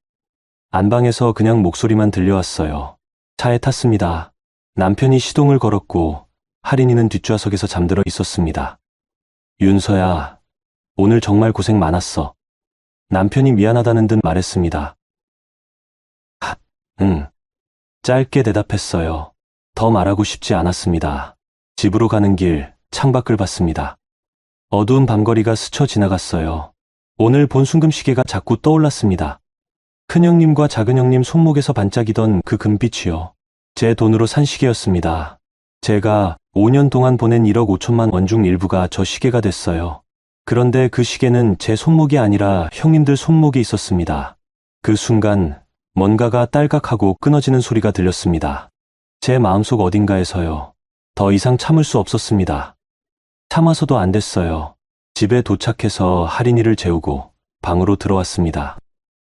안방에서 그냥 목소리만 들려왔어요. 차에 탔습니다. 남편이 시동을 걸었고 할인이는 뒷좌석에서 잠들어 있었습니다. 윤서야, 오늘 정말 고생 많았어. 남편이 미안하다는 듯 말했습니다. 응. 짧게 대답했어요. 더 말하고 싶지 않았습니다. 집으로 가는 길 창밖을 봤습니다. 어두운 밤거리가 스쳐 지나갔어요. 오늘 본 순금시계가 자꾸 떠올랐습니다. 큰형님과 작은형님 손목에서 반짝이던 그 금빛이요. 제 돈으로 산 시계였습니다. 제가 5년 동안 보낸 1억 5천만 원 중 일부가 저 시계가 됐어요. 그런데 그 시계는 제 손목이 아니라 형님들 손목에 있었습니다. 그 순간 뭔가가 딸깍하고 끊어지는 소리가 들렸습니다. 제 마음속 어딘가에서요. 더 이상 참을 수 없었습니다. 참아서도 안 됐어요. 집에 도착해서 할인이를 재우고 방으로 들어왔습니다.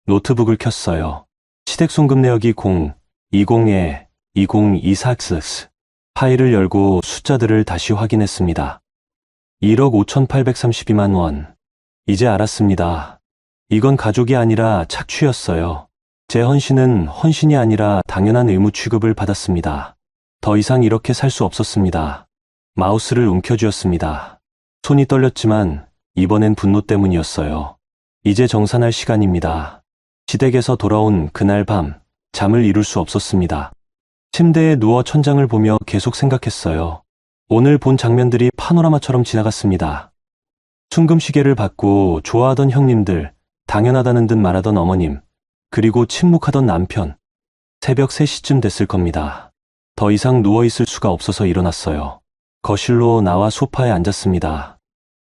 노트북을 켰어요. 시댁 송금 내역이 020에 2024X 파일을 열고 숫자들을 다시 확인했습니다. 1억 5,832만 원. 이제 알았습니다. 이건 가족이 아니라 착취였어요. 제 헌신은 헌신이 아니라 당연한 의무 취급을 받았습니다. 더 이상 이렇게 살 수 없었습니다. 마우스를 움켜쥐었습니다. 손이 떨렸지만 이번엔 분노 때문이었어요. 이제 정산할 시간입니다. 시댁에서 돌아온 그날 밤 잠을 이룰 수 없었습니다. 침대에 누워 천장을 보며 계속 생각했어요. 오늘 본 장면들이 파노라마처럼 지나갔습니다. 순금시계를 받고 좋아하던 형님들, 당연하다는 듯 말하던 어머님, 그리고 침묵하던 남편. 새벽 3시쯤 됐을 겁니다. 더 이상 누워있을 수가 없어서 일어났어요. 거실로 나와 소파에 앉았습니다.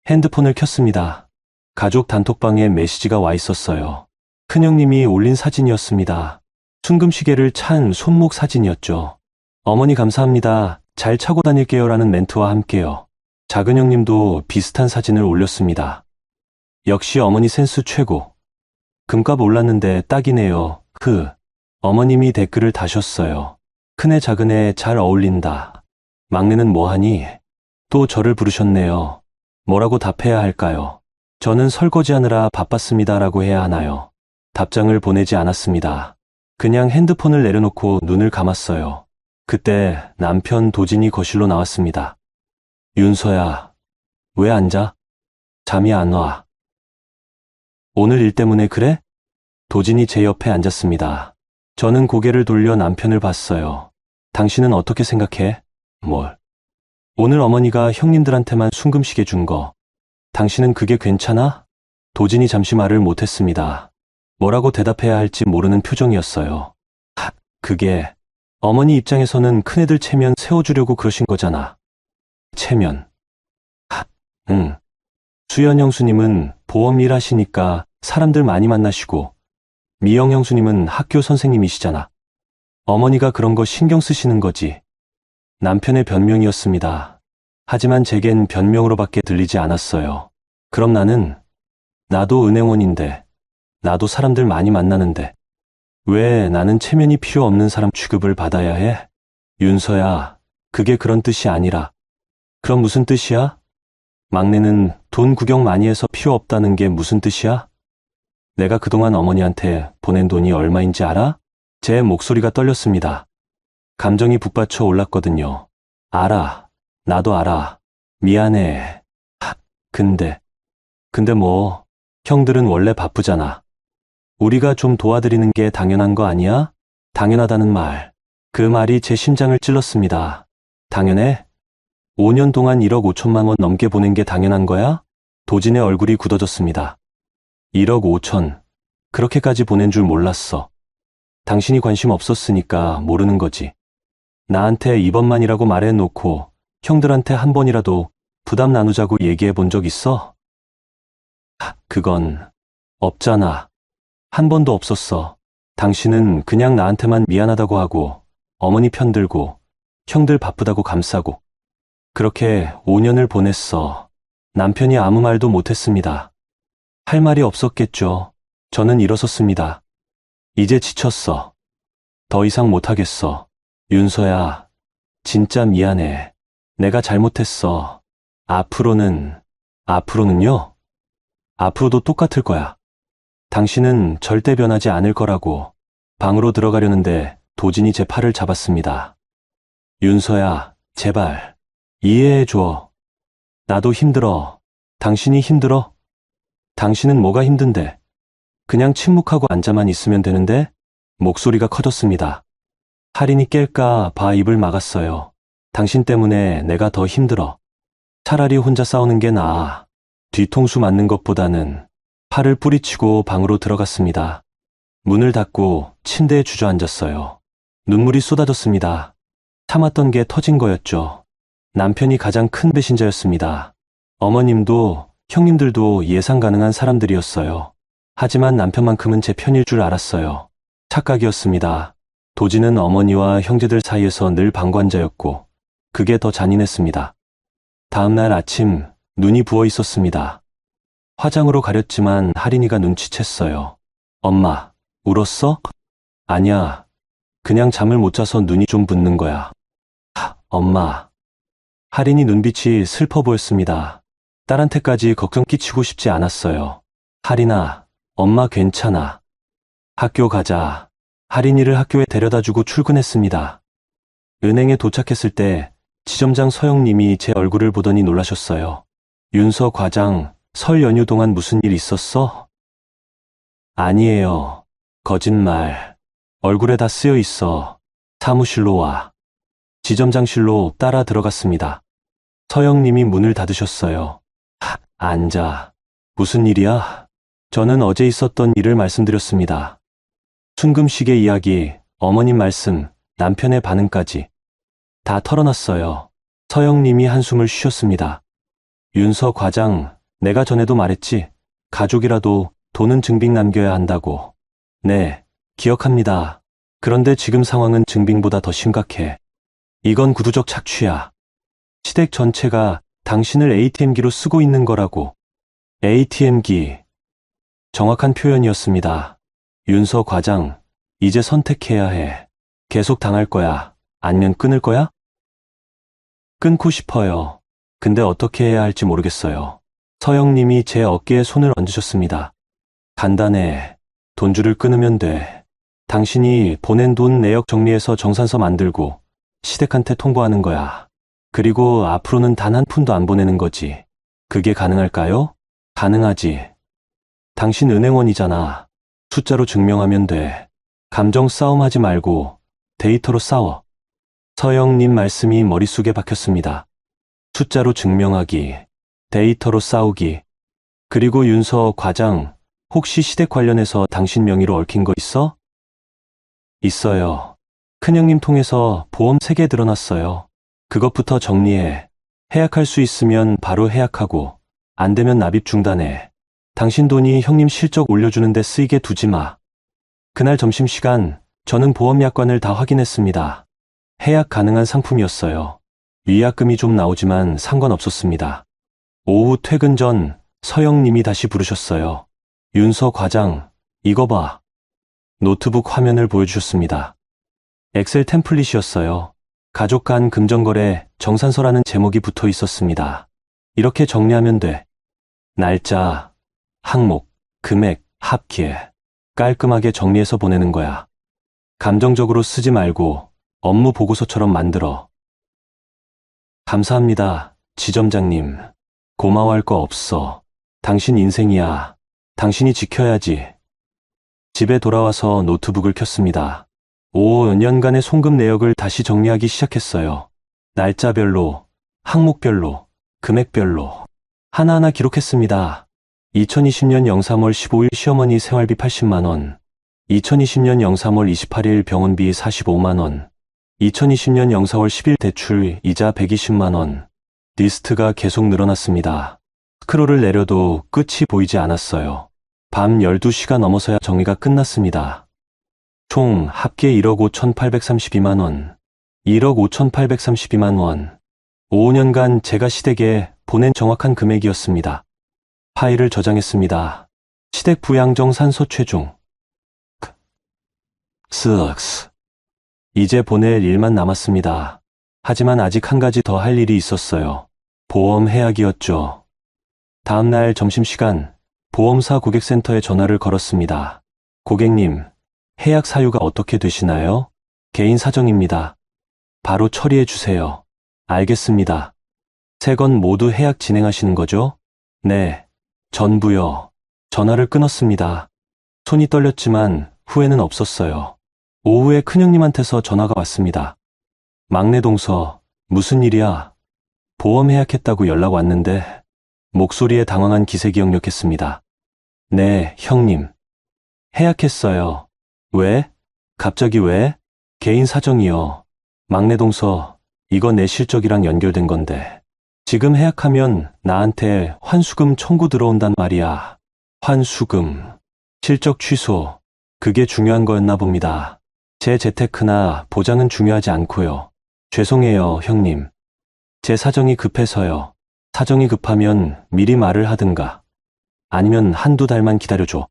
핸드폰을 켰습니다. 가족 단톡방에 메시지가 와 있었어요. 큰형님이 올린 사진이었습니다. 순금시계를 찬 손목 사진이었죠. 어머니 감사합니다. 잘 차고 다닐게요 라는 멘트와 함께요. 작은형님도 비슷한 사진을 올렸습니다. 역시 어머니 센스 최고. 금값 올랐는데 딱이네요. 어머님이 댓글을 다셨어요. 큰애 작은애 잘 어울린다. 막내는 뭐하니? 또 저를 부르셨네요. 뭐라고 답해야 할까요? 저는 설거지하느라 바빴습니다라고 해야 하나요? 답장을 보내지 않았습니다. 그냥 핸드폰을 내려놓고 눈을 감았어요. 그때 남편 도진이 거실로 나왔습니다. 윤서야, 왜 안 자? 잠이 안 와. 오늘 일 때문에 그래? 도진이 제 옆에 앉았습니다. 저는 고개를 돌려 남편을 봤어요. 당신은 어떻게 생각해? 뭘? 오늘 어머니가 형님들한테만 순금시계 준 거. 당신은 그게 괜찮아? 도진이 잠시 말을 못했습니다. 뭐라고 대답해야 할지 모르는 표정이었어요. 그게 어머니 입장에서는 큰애들 체면 세워주려고 그러신 거잖아. 체면. 응. 수연 형수님은 보험 일 하시니까 사람들 많이 만나시고 미영 형수님은 학교 선생님이시잖아. 어머니가 그런 거 신경 쓰시는 거지. 남편의 변명이었습니다. 하지만 제겐 변명으로밖에 들리지 않았어요. 그럼 나도 은행원인데, 나도 사람들 많이 만나는데, 왜 나는 체면이 필요 없는 사람 취급을 받아야 해? 윤서야, 그게 그런 뜻이 아니라. 그럼 무슨 뜻이야? 막내는 돈 구경 많이 해서 필요 없다는 게 무슨 뜻이야? 내가 그동안 어머니한테 보낸 돈이 얼마인지 알아? 제 목소리가 떨렸습니다. 감정이 북받쳐 올랐거든요. 알아. 나도 알아. 미안해. 근데 뭐, 형들은 원래 바쁘잖아. 우리가 좀 도와드리는 게 당연한 거 아니야? 당연하다는 말. 그 말이 제 심장을 찔렀습니다. 당연해? 5년 동안 1억 5천만 원 넘게 보낸 게 당연한 거야? 도진의 얼굴이 굳어졌습니다. 1억 5천. 그렇게까지 보낸 줄 몰랐어. 당신이 관심 없었으니까 모르는 거지. 나한테 이번만이라고 말해놓고 형들한테 한 번이라도 부담 나누자고 얘기해 본 적 있어? 그건 없잖아. 한 번도 없었어. 당신은 그냥 나한테만 미안하다고 하고 어머니 편들고 형들 바쁘다고 감싸고 그렇게 5년을 보냈어. 남편이 아무 말도 못했습니다. 할 말이 없었겠죠. 저는 일어섰습니다. 이제 지쳤어. 더 이상 못하겠어. 윤서야, 진짜 미안해. 내가 잘못했어. 앞으로는요? 앞으로도 똑같을 거야. 당신은 절대 변하지 않을 거라고. 방으로 들어가려는데 도진이 제 팔을 잡았습니다. 윤서야, 제발 이해해줘. 나도 힘들어. 당신이 힘들어? 당신은 뭐가 힘든데? 그냥 침묵하고 앉아만 있으면 되는데? 목소리가 커졌습니다. 할인이 깰까 봐 입을 막았어요. 당신 때문에 내가 더 힘들어. 차라리 혼자 싸우는 게 나아. 뒤통수 맞는 것보다는. 팔을 뿌리치고 방으로 들어갔습니다. 문을 닫고 침대에 주저앉았어요. 눈물이 쏟아졌습니다. 참았던 게 터진 거였죠. 남편이 가장 큰 배신자였습니다. 어머님도 형님들도 예상 가능한 사람들이었어요. 하지만 남편만큼은 제 편일 줄 알았어요. 착각이었습니다. 도진은 어머니와 형제들 사이에서 늘 방관자였고 그게 더 잔인했습니다. 다음날 아침 눈이 부어 있었습니다. 화장으로 가렸지만 할인이가 눈치챘어요. 엄마, 울었어? 아니야. 그냥 잠을 못 자서 눈이 좀 붓는 거야. 엄마. 할인이 눈빛이 슬퍼 보였습니다. 딸한테까지 걱정 끼치고 싶지 않았어요. 할인아, 엄마 괜찮아. 학교 가자. 할인이를 학교에 데려다주고 출근했습니다. 은행에 도착했을 때 지점장 서영님이 제 얼굴을 보더니 놀라셨어요. 윤서 과장, 설 연휴 동안 무슨 일 있었어? 아니에요. 거짓말. 얼굴에 다 쓰여 있어. 사무실로 와. 지점장실로 따라 들어갔습니다. 서영님이 문을 닫으셨어요. 앉아. 무슨 일이야? 저는 어제 있었던 일을 말씀드렸습니다. 순금시계 이야기, 어머님 말씀, 남편의 반응까지 다 털어놨어요. 서영님이 한숨을 쉬셨습니다. 윤서 과장, 내가 전에도 말했지. 가족이라도 돈은 증빙 남겨야 한다고. 네, 기억합니다. 그런데 지금 상황은 증빙보다 더 심각해. 이건 구두적 착취야. 시댁 전체가 당신을 ATM기로 쓰고 있는 거라고. ATM기. 정확한 표현이었습니다. 윤서 과장, 이제 선택해야 해. 계속 당할 거야. 아니면 끊을 거야? 끊고 싶어요. 근데 어떻게 해야 할지 모르겠어요. 서영님이 제 어깨에 손을 얹으셨습니다. 간단해. 돈줄을 끊으면 돼. 당신이 보낸 돈 내역 정리해서 정산서 만들고 시댁한테 통보하는 거야. 그리고 앞으로는 단 한 푼도 안 보내는 거지. 그게 가능할까요? 가능하지. 당신 은행원이잖아. 숫자로 증명하면 돼. 감정 싸움하지 말고 데이터로 싸워. 서영님 말씀이 머릿속에 박혔습니다. 숫자로 증명하기, 데이터로 싸우기. 그리고 윤서 과장, 혹시 시댁 관련해서 당신 명의로 얽힌 거 있어? 있어요. 큰형님 통해서 보험 3개 들어놨어요. 그것부터 정리해. 해약할 수 있으면 바로 해약하고, 안 되면 납입 중단해. 당신 돈이 형님 실적 올려주는데 쓰이게 두지 마. 그날 점심시간, 저는 보험 약관을 다 확인했습니다. 해약 가능한 상품이었어요. 위약금이 좀 나오지만 상관없었습니다. 오후 퇴근 전 서영님이 다시 부르셨어요. 윤서 과장, 이거 봐. 노트북 화면을 보여주셨습니다. 엑셀 템플릿이었어요. 가족 간 금전거래 정산서라는 제목이 붙어 있었습니다. 이렇게 정리하면 돼. 날짜, 항목, 금액, 합계. 깔끔하게 정리해서 보내는 거야. 감정적으로 쓰지 말고 업무 보고서처럼 만들어. 감사합니다, 지점장님. 고마워할 거 없어. 당신 인생이야. 당신이 지켜야지. 집에 돌아와서 노트북을 켰습니다. 5년간의 송금 내역을 다시 정리하기 시작했어요. 날짜별로, 항목별로, 금액별로 하나하나 기록했습니다. 2020년 03월 15일 시어머니 생활비 80만 원, 2020년 03월 28일 병원비 45만 원, 2020년 04월 10일 대출 이자 120만 원. 리스트가 계속 늘어났습니다. 스크롤을 내려도 끝이 보이지 않았어요. 밤 12시가 넘어서야 정리가 끝났습니다. 총 합계 1억 5,832만 원, 1억 5,832만 원. 5년간 제가 시댁에 보낸 정확한 금액이었습니다. 파일을 저장했습니다. 시댁 부양정 산소 최종. 쓱스. 이제 보낼 일만 남았습니다. 하지만 아직 한 가지 더 할 일이 있었어요. 보험 해약이었죠. 다음날 점심시간, 보험사 고객센터에 전화를 걸었습니다. 고객님, 해약 사유가 어떻게 되시나요? 개인 사정입니다. 바로 처리해 주세요. 알겠습니다. 3건 모두 해약 진행하시는 거죠? 네, 전부요. 전화를 끊었습니다. 손이 떨렸지만 후회는 없었어요. 오후에 큰형님한테서 전화가 왔습니다. 막내 동서, 무슨 일이야? 보험 해약했다고 연락 왔는데 목소리에 당황한 기색이 역력했습니다. 네, 형님. 해약했어요. 왜? 갑자기 왜? 개인 사정이요. 막내 동서, 이거 내 실적이랑 연결된 건데. 지금 해약하면 나한테 환수금 청구 들어온단 말이야. 환수금. 실적 취소. 그게 중요한 거였나 봅니다. 제 재테크나 보장은 중요하지 않고요. 죄송해요, 형님. 제 사정이 급해서요. 사정이 급하면 미리 말을 하든가. 아니면 한두 달만 기다려줘.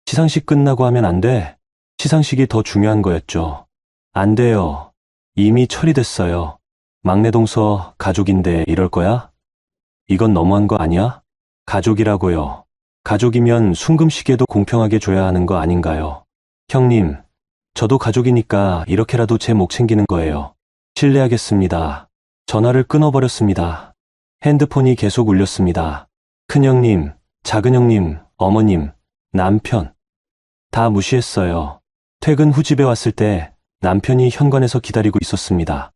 시상식 끝나고 하면 안 돼. 시상식이 더 중요한 거였죠. 안 돼요. 이미 처리됐어요. 막내 동서 가족인데 이럴 거야? 이건 너무한 거 아니야? 가족이라고요. 가족이면 순금시계도 공평하게 줘야 하는 거 아닌가요? 형님, 저도 가족이니까 이렇게라도 제 목 챙기는 거예요. 실례하겠습니다. 전화를 끊어버렸습니다. 핸드폰이 계속 울렸습니다. 큰형님, 작은형님, 어머님, 남편. 다 무시했어요. 퇴근 후 집에 왔을 때 남편이 현관에서 기다리고 있었습니다.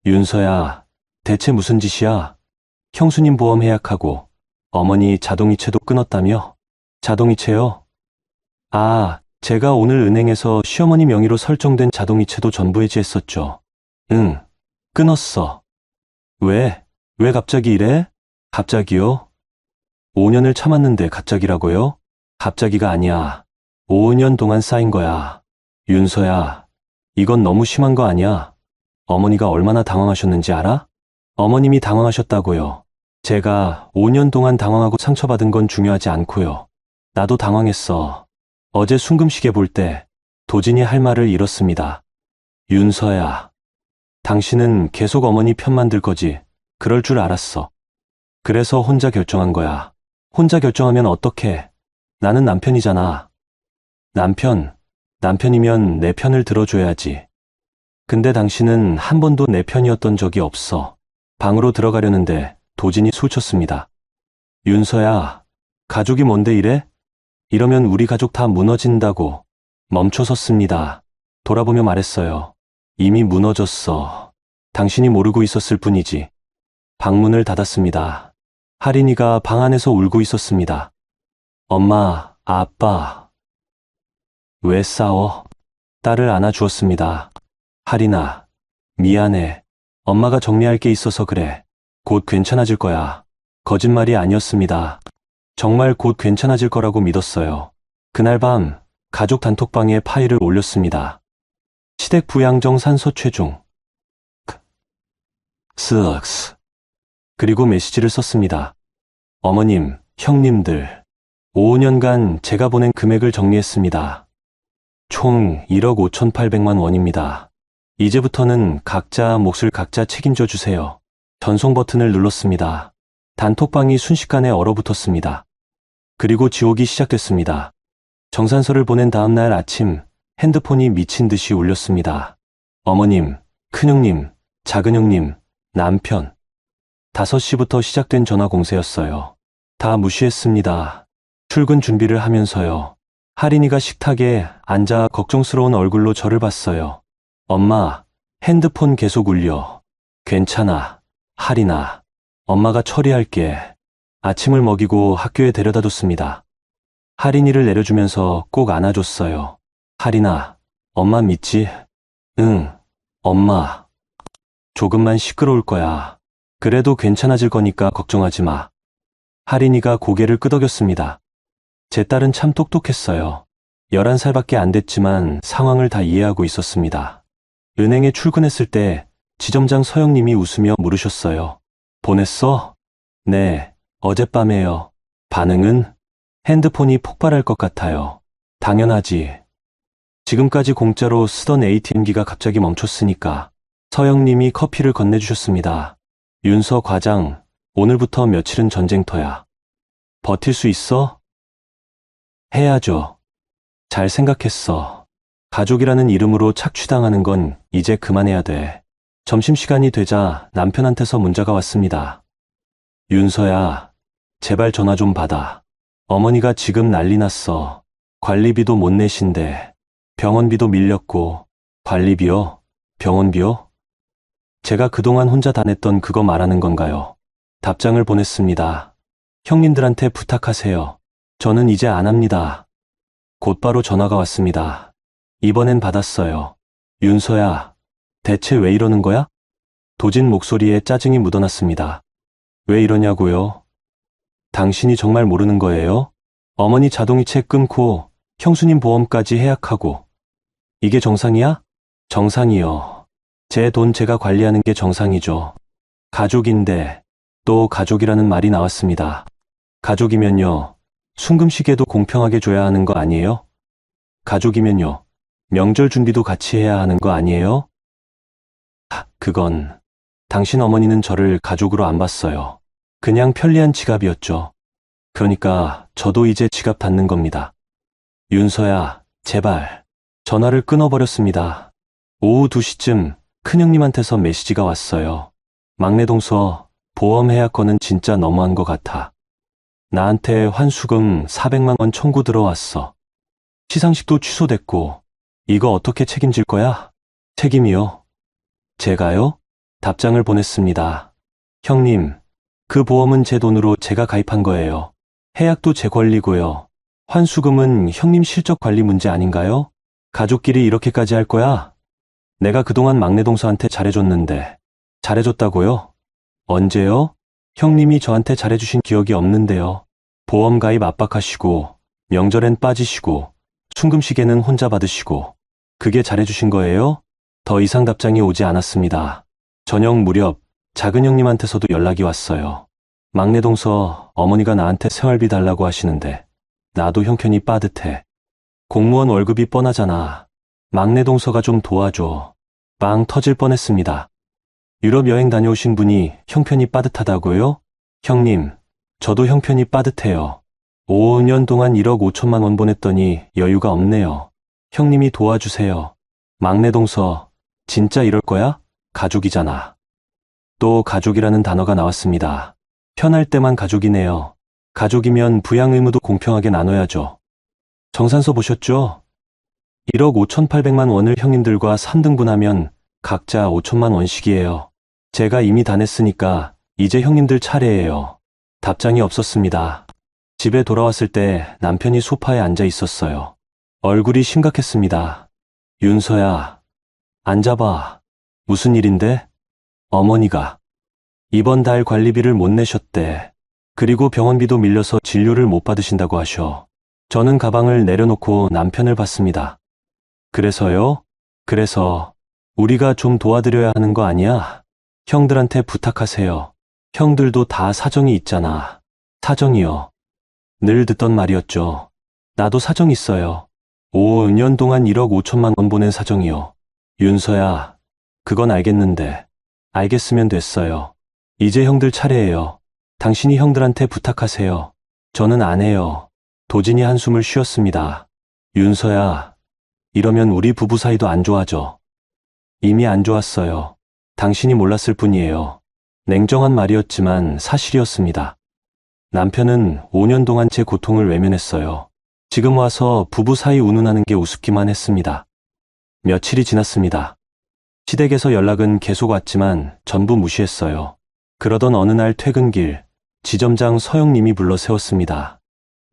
윤서야, 대체 무슨 짓이야? 형수님 보험 해약하고 어머니 자동이체도 끊었다며? 자동이체요? 아, 제가 오늘 은행에서 시어머니 명의로 설정된 자동이체도 전부 해지했었죠. 응, 끊었어. 왜? 왜 갑자기 이래? 갑자기요? 5년을 참았는데 갑자기라고요? 갑자기가 아니야. 5년 동안 쌓인 거야. 윤서야, 이건 너무 심한 거 아니야? 어머니가 얼마나 당황하셨는지 알아? 어머님이 당황하셨다고요. 제가 5년 동안 당황하고 상처받은 건 중요하지 않고요. 나도 당황했어. 어제 순금시계 볼 때 도진이 할 말을 잃었습니다. 윤서야, 당신은 계속 어머니 편만 들 거지. 그럴 줄 알았어. 그래서 혼자 결정한 거야. 혼자 결정하면 어떡해? 나는 남편이잖아. 남편이면 내 편을 들어줘야지. 근데 당신은 한 번도 내 편이었던 적이 없어. 방으로 들어가려는데 도진이 소쳤습니다. 윤서야, 가족이 뭔데 이래? 이러면 우리 가족 다 무너진다고. 멈춰섰습니다. 돌아보며 말했어요. 이미 무너졌어. 당신이 모르고 있었을 뿐이지. 방문을 닫았습니다. 할인이가 방 안에서 울고 있었습니다. 엄마, 아빠. 왜 싸워? 딸을 안아주었습니다. 할인아, 미안해. 엄마가 정리할 게 있어서 그래. 곧 괜찮아질 거야. 거짓말이 아니었습니다. 정말 곧 괜찮아질 거라고 믿었어요. 그날 밤 가족 단톡방에 파일을 올렸습니다. 시댁 부양정 산소 최종. 스악스. 그리고 메시지를 썼습니다. 어머님, 형님들, 5년간 제가 보낸 금액을 정리했습니다. 총 1억 5,800만 원입니다. 이제부터는 각자 몫을 각자 책임져 주세요. 전송 버튼을 눌렀습니다. 단톡방이 순식간에 얼어붙었습니다. 그리고 지옥이 시작됐습니다. 정산서를 보낸 다음 날 아침 핸드폰이 미친 듯이 울렸습니다. 어머님, 큰형님, 작은형님, 남편. 5시부터 시작된 전화 공세였어요. 다 무시했습니다. 출근 준비를 하면서요. 할인이가 식탁에 앉아 걱정스러운 얼굴로 저를 봤어요. 엄마, 핸드폰 계속 울려. 괜찮아. 할인아. 엄마가 처리할게. 아침을 먹이고 학교에 데려다 줬습니다. 할인이를 내려주면서 꼭 안아줬어요. 할인아, 엄마 믿지? 응, 엄마. 조금만 시끄러울 거야. 그래도 괜찮아질 거니까 걱정하지 마. 할인이가 고개를 끄덕였습니다. 제 딸은 참 똑똑했어요. 11살밖에 안 됐지만 상황을 다 이해하고 있었습니다. 은행에 출근했을 때 지점장 서영님이 웃으며 물으셨어요. 보냈어? 네, 어젯밤에요. 반응은? 핸드폰이 폭발할 것 같아요. 당연하지. 지금까지 공짜로 쓰던 ATM기가 갑자기 멈췄으니까. 서영님이 커피를 건네주셨습니다. 윤서 과장, 오늘부터 며칠은 전쟁터야. 버틸 수 있어? 해야죠. 잘 생각했어. 가족이라는 이름으로 착취당하는 건 이제 그만해야 돼. 점심시간이 되자 남편한테서 문자가 왔습니다. 윤서야, 제발 전화 좀 받아. 어머니가 지금 난리 났어. 관리비도 못 내신대. 병원비도 밀렸고. 관리비요? 병원비요? 제가 그동안 혼자 다 냈던 그거 말하는 건가요? 답장을 보냈습니다. 형님들한테 부탁하세요. 저는 이제 안 합니다. 곧바로 전화가 왔습니다. 이번엔 받았어요. 윤서야, 대체 왜 이러는 거야? 도진 목소리에 짜증이 묻어났습니다. 왜 이러냐고요? 당신이 정말 모르는 거예요? 어머니 자동이체 끊고 형수님 보험까지 해약하고. 이게 정상이야? 정상이요. 제 돈 제가 관리하는 게 정상이죠. 가족인데 또 가족이라는 말이 나왔습니다. 가족이면요, 순금시계도 공평하게 줘야 하는 거 아니에요? 가족이면요, 명절 준비도 같이 해야 하는 거 아니에요? 그건 당신 어머니는 저를 가족으로 안 봤어요. 그냥 편리한 지갑이었죠. 그러니까 저도 이제 지갑 닫는 겁니다. 윤서야, 제발. 전화를 끊어버렸습니다. 오후 2시쯤 큰형님한테서 메시지가 왔어요. 막내 동서, 보험 해약 건은 진짜 너무한 것 같아. 나한테 환수금 400만 원 청구 들어왔어. 시상식도 취소됐고. 이거 어떻게 책임질 거야? 책임이요? 제가요? 답장을 보냈습니다. 형님, 그 보험은 제 돈으로 제가 가입한 거예요. 해약도 제 권리고요. 환수금은 형님 실적 관리 문제 아닌가요? 가족끼리 이렇게까지 할 거야? 내가 그동안 막내 동서한테 잘해줬는데. 잘해줬다고요? 언제요? 형님이 저한테 잘해주신 기억이 없는데요. 보험 가입 압박하시고, 명절엔 빠지시고, 순금시계는 혼자 받으시고. 그게 잘해주신 거예요? 더 이상 답장이 오지 않았습니다. 저녁 무렵 작은 형님한테서도 연락이 왔어요. 막내 동서, 어머니가 나한테 생활비 달라고 하시는데 나도 형편이 빠듯해. 공무원 월급이 뻔하잖아. 막내 동서가 좀 도와줘. 빵 터질 뻔했습니다. 유럽 여행 다녀오신 분이 형편이 빠듯하다고요? 형님, 저도 형편이 빠듯해요. 5년 동안 1억 5천만 원 보냈더니 여유가 없네요. 형님이 도와주세요. 막내 동서, 진짜 이럴 거야? 가족이잖아. 또 가족이라는 단어가 나왔습니다. 편할 때만 가족이네요. 가족이면 부양 의무도 공평하게 나눠야죠. 정산서 보셨죠? 1억 5,800만 원을 형님들과 3등분하면 각자 5천만 원씩이에요. 제가 이미 다 냈으니까 이제 형님들 차례예요. 답장이 없었습니다. 집에 돌아왔을 때 남편이 소파에 앉아 있었어요. 얼굴이 심각했습니다. 윤서야, 앉아봐. 무슨 일인데? 어머니가 이번 달 관리비를 못 내셨대. 그리고 병원비도 밀려서 진료를 못 받으신다고 하셔. 저는 가방을 내려놓고 남편을 봤습니다. 그래서요? 그래서 우리가 좀 도와드려야 하는 거 아니야? 형들한테 부탁하세요. 형들도 다 사정이 있잖아. 사정이요. 늘 듣던 말이었죠. 나도 사정 있어요. 5년 동안 1억 5천만 원 보낸 사정이요. 윤서야, 그건 알겠는데. 알겠으면 됐어요. 이제 형들 차례예요. 당신이 형들한테 부탁하세요. 저는 안 해요. 도진이 한숨을 쉬었습니다. 윤서야, 이러면 우리 부부 사이도 안 좋아져. 이미 안 좋았어요. 당신이 몰랐을 뿐이에요. 냉정한 말이었지만 사실이었습니다. 남편은 5년 동안 제 고통을 외면했어요. 지금 와서 부부 사이 운운하는 게 우습기만 했습니다. 며칠이 지났습니다. 시댁에서 연락은 계속 왔지만 전부 무시했어요. 그러던 어느 날 퇴근길, 지점장 서영님이 불러 세웠습니다.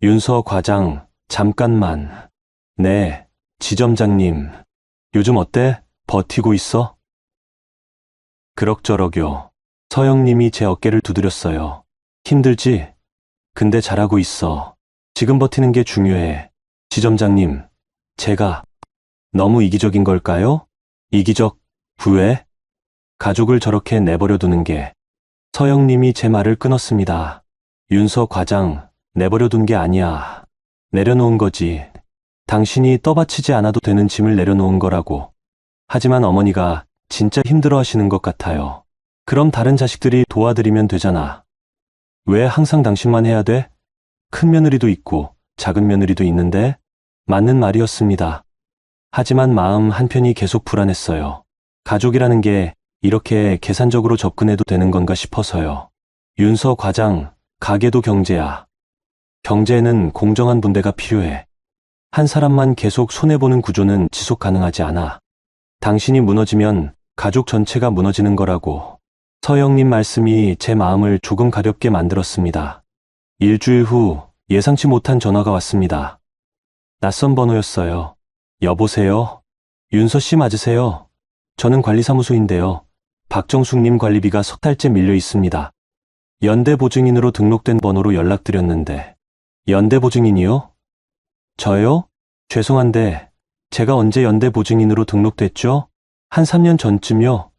윤서 과장, 잠깐만. 네, 지점장님. 요즘 어때? 버티고 있어? 그럭저럭요. 서영님이 제 어깨를 두드렸어요. 힘들지? 근데 잘하고 있어. 지금 버티는 게 중요해. 지점장님, 제가 너무 이기적인 걸까요? 이기적, 왜? 가족을 저렇게 내버려 두는 게. 서영님이 제 말을 끊었습니다. 윤서 과장, 내버려 둔 게 아니야. 내려놓은 거지. 당신이 떠받치지 않아도 되는 짐을 내려놓은 거라고. 하지만 어머니가 진짜 힘들어 하시는 것 같아요. 그럼 다른 자식들이 도와드리면 되잖아. 왜 항상 당신만 해야 돼? 큰 며느리도 있고 작은 며느리도 있는데? 맞는 말이었습니다. 하지만 마음 한편이 계속 불안했어요. 가족이라는 게 이렇게 계산적으로 접근해도 되는 건가 싶어서요. 윤서 과장, 가게도 경제야. 경제에는 공정한 분배가 필요해. 한 사람만 계속 손해보는 구조는 지속 가능하지 않아. 당신이 무너지면 가족 전체가 무너지는 거라고. 서영님 말씀이 제 마음을 조금 가볍게 만들었습니다. 일주일 후 예상치 못한 전화가 왔습니다. 낯선 번호였어요. 여보세요? 윤서 씨 맞으세요? 저는 관리사무소인데요. 박정숙님 관리비가 석 달째 밀려 있습니다. 연대보증인으로 등록된 번호로 연락드렸는데. 연대보증인이요? 저요? 죄송한데 제가 언제 연대보증인으로 등록됐죠? 한 3년 전쯤요.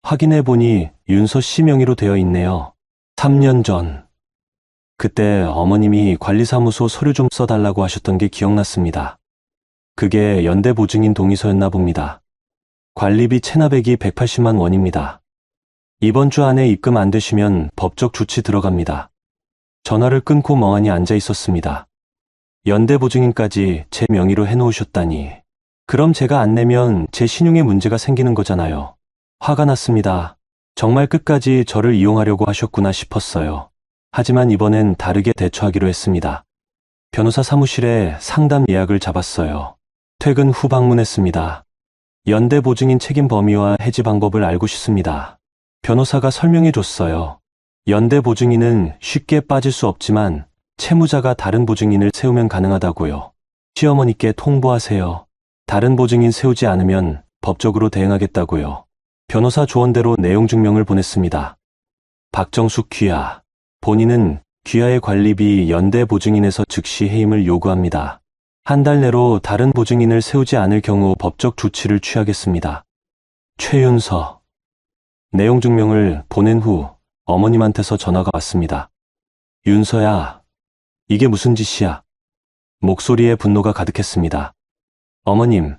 확인해보니 윤서 씨 명의로 되어 있네요. 3년 전. 그때 어머님이 관리사무소 서류 좀 써달라고 하셨던 게 기억났습니다. 그게 연대보증인 동의서였나 봅니다. 관리비 체납액이 180만 원입니다. 이번 주 안에 입금 안 되시면 법적 조치 들어갑니다. 전화를 끊고 멍하니 앉아 있었습니다. 연대보증인까지 제 명의로 해놓으셨다니. 그럼 제가 안 내면 제 신용에 문제가 생기는 거잖아요. 화가 났습니다. 정말 끝까지 저를 이용하려고 하셨구나 싶었어요. 하지만 이번엔 다르게 대처하기로 했습니다. 변호사 사무실에 상담 예약을 잡았어요. 퇴근 후 방문했습니다. 연대보증인 책임 범위와 해지 방법을 알고 싶습니다. 변호사가 설명해 줬어요. 연대보증인은 쉽게 빠질 수 없지만 채무자가 다른 보증인을 세우면 가능하다고요. 시어머니께 통보하세요. 다른 보증인 세우지 않으면 법적으로 대응하겠다고요. 변호사 조언대로 내용 증명을 보냈습니다. 박정숙 귀하. 본인은 귀하의 관리비 연대보증인에서 즉시 해임을 요구합니다. 한 달 내로 다른 보증인을 세우지 않을 경우 법적 조치를 취하겠습니다. 최윤서. 내용 증명을 보낸 후 어머님한테서 전화가 왔습니다. 윤서야, 이게 무슨 짓이야? 목소리에 분노가 가득했습니다. 어머님,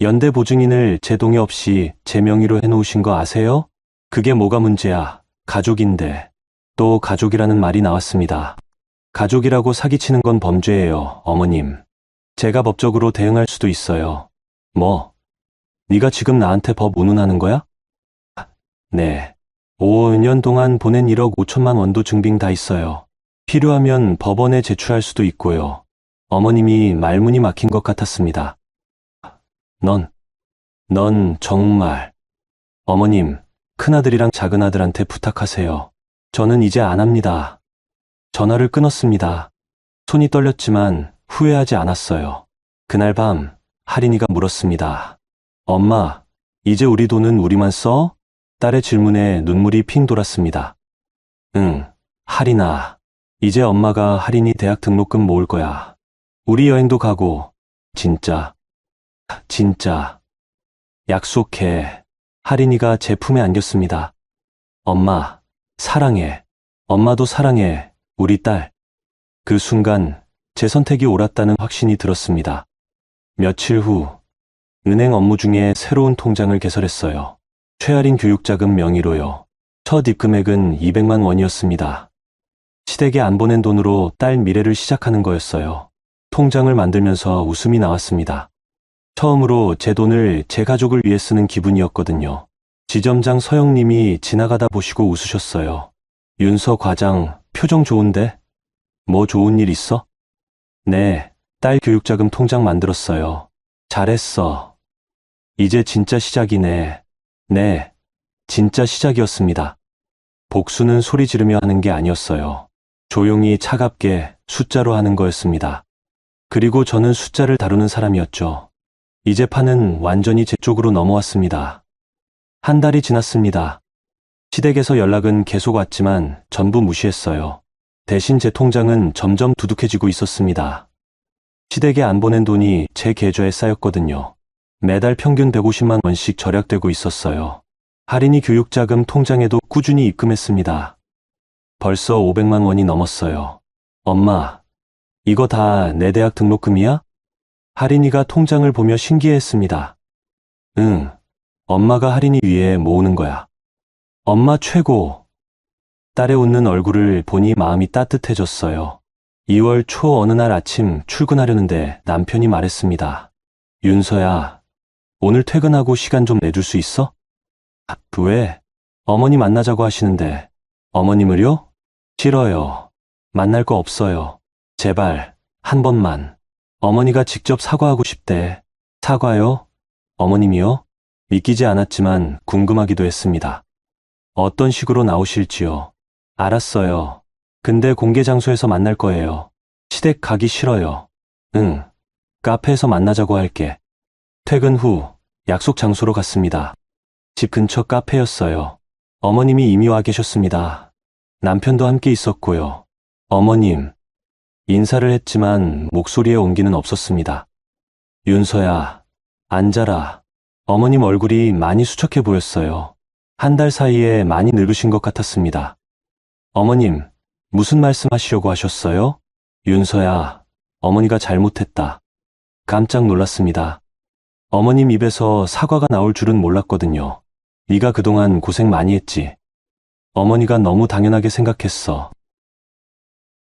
연대보증인을 제 동의 없이 제 명의로 해놓으신 거 아세요? 그게 뭐가 문제야? 가족인데. 또 가족이라는 말이 나왔습니다. 가족이라고 사기치는 건 범죄예요, 어머님. 제가 법적으로 대응할 수도 있어요. 뭐? 네가 지금 나한테 법 운운하는 거야? 네. 5년 동안 보낸 1억 5천만 원도 증빙 다 있어요. 필요하면 법원에 제출할 수도 있고요. 어머님이 말문이 막힌 것 같았습니다. 넌 정말. 어머님, 큰아들이랑 작은아들한테 부탁하세요. 저는 이제 안 합니다. 전화를 끊었습니다. 손이 떨렸지만 후회하지 않았어요. 그날 밤, 할인이가 물었습니다. 엄마, 이제 우리 돈은 우리만 써? 딸의 질문에 눈물이 핑 돌았습니다. 응, 할인아. 이제 엄마가 할인이 대학 등록금 모을 거야. 우리 여행도 가고. 진짜. 약속해. 할인이가 제 품에 안겼습니다. 엄마, 사랑해. 엄마도 사랑해. 우리 딸. 그 순간 제 선택이 옳았다는 확신이 들었습니다. 며칠 후 은행 업무 중에 새로운 통장을 개설했어요. 최할인 교육자금 명의로요. 첫 입금액은 200만 원이었습니다. 시댁에 안 보낸 돈으로 딸 미래를 시작하는 거였어요. 통장을 만들면서 웃음이 나왔습니다. 처음으로 제 돈을 제 가족을 위해 쓰는 기분이었거든요. 지점장 서영님이 지나가다 보시고 웃으셨어요. 윤서 과장, 표정 좋은데? 뭐 좋은 일 있어? 네, 딸 교육자금 통장 만들었어요. 잘했어. 이제 진짜 시작이네. 네, 진짜 시작이었습니다. 복수는 소리 지르며 하는 게 아니었어요. 조용히 차갑게 숫자로 하는 거였습니다. 그리고 저는 숫자를 다루는 사람이었죠. 이제 판은 완전히 제 쪽으로 넘어왔습니다. 한 달이 지났습니다. 시댁에서 연락은 계속 왔지만 전부 무시했어요. 대신 제 통장은 점점 두둑해지고 있었습니다. 시댁에 안 보낸 돈이 제 계좌에 쌓였거든요. 매달 평균 150만 원씩 절약되고 있었어요. 할인이 교육자금 통장에도 꾸준히 입금했습니다. 벌써 500만 원이 넘었어요. 엄마, 이거 다 내 대학 등록금이야? 할인이가 통장을 보며 신기해했습니다. 응, 엄마가 할인이 위해 모으는 거야. 엄마 최고. 딸의 웃는 얼굴을 보니 마음이 따뜻해졌어요. 2월 초 어느 날 아침 출근하려는데 남편이 말했습니다. 윤서야, 오늘 퇴근하고 시간 좀 내줄 수 있어? 왜? 어머니 만나자고 하시는데. 어머님을요? 싫어요. 만날 거 없어요. 제발, 한 번만. 어머니가 직접 사과하고 싶대. 사과요? 어머님이요? 믿기지 않았지만 궁금하기도 했습니다. 어떤 식으로 나오실지요? 알았어요. 근데 공개 장소에서 만날 거예요. 시댁 가기 싫어요. 응, 카페에서 만나자고 할게. 퇴근 후 약속 장소로 갔습니다. 집 근처 카페였어요. 어머님이 이미 와 계셨습니다. 남편도 함께 있었고요. 어머님, 인사를 했지만 목소리에 온기는 없었습니다. 윤서야, 앉아라. 어머님 얼굴이 많이 수척해 보였어요. 한 달 사이에 많이 늙으신 것 같았습니다. 어머님, 무슨 말씀하시려고 하셨어요? 윤서야, 어머니가 잘못했다. 깜짝 놀랐습니다. 어머님 입에서 사과가 나올 줄은 몰랐거든요. 네가 그동안 고생 많이 했지. 어머니가 너무 당연하게 생각했어.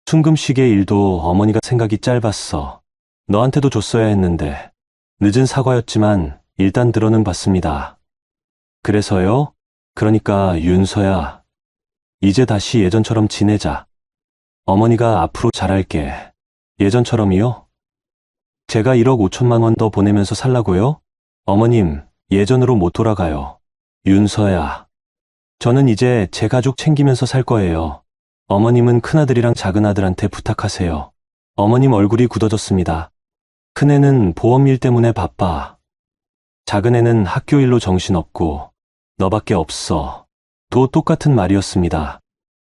순금씨의 일도 어머니가 생각이 짧았어. 너한테도 줬어야 했는데. 늦은 사과였지만 일단 들어는 봤습니다. 그래서요? 그러니까 윤서야, 이제 다시 예전처럼 지내자. 어머니가 앞으로 잘할게. 예전처럼이요? 제가 1억 5천만 원 더 보내면서 살라고요? 어머님, 예전으로 못 돌아가요. 윤서야, 저는 이제 제 가족 챙기면서 살 거예요. 어머님은 큰아들이랑 작은아들한테 부탁하세요. 어머님 얼굴이 굳어졌습니다. 큰애는 보험 일 때문에 바빠. 작은애는 학교 일로 정신없고 너밖에 없어. 또 똑같은 말이었습니다.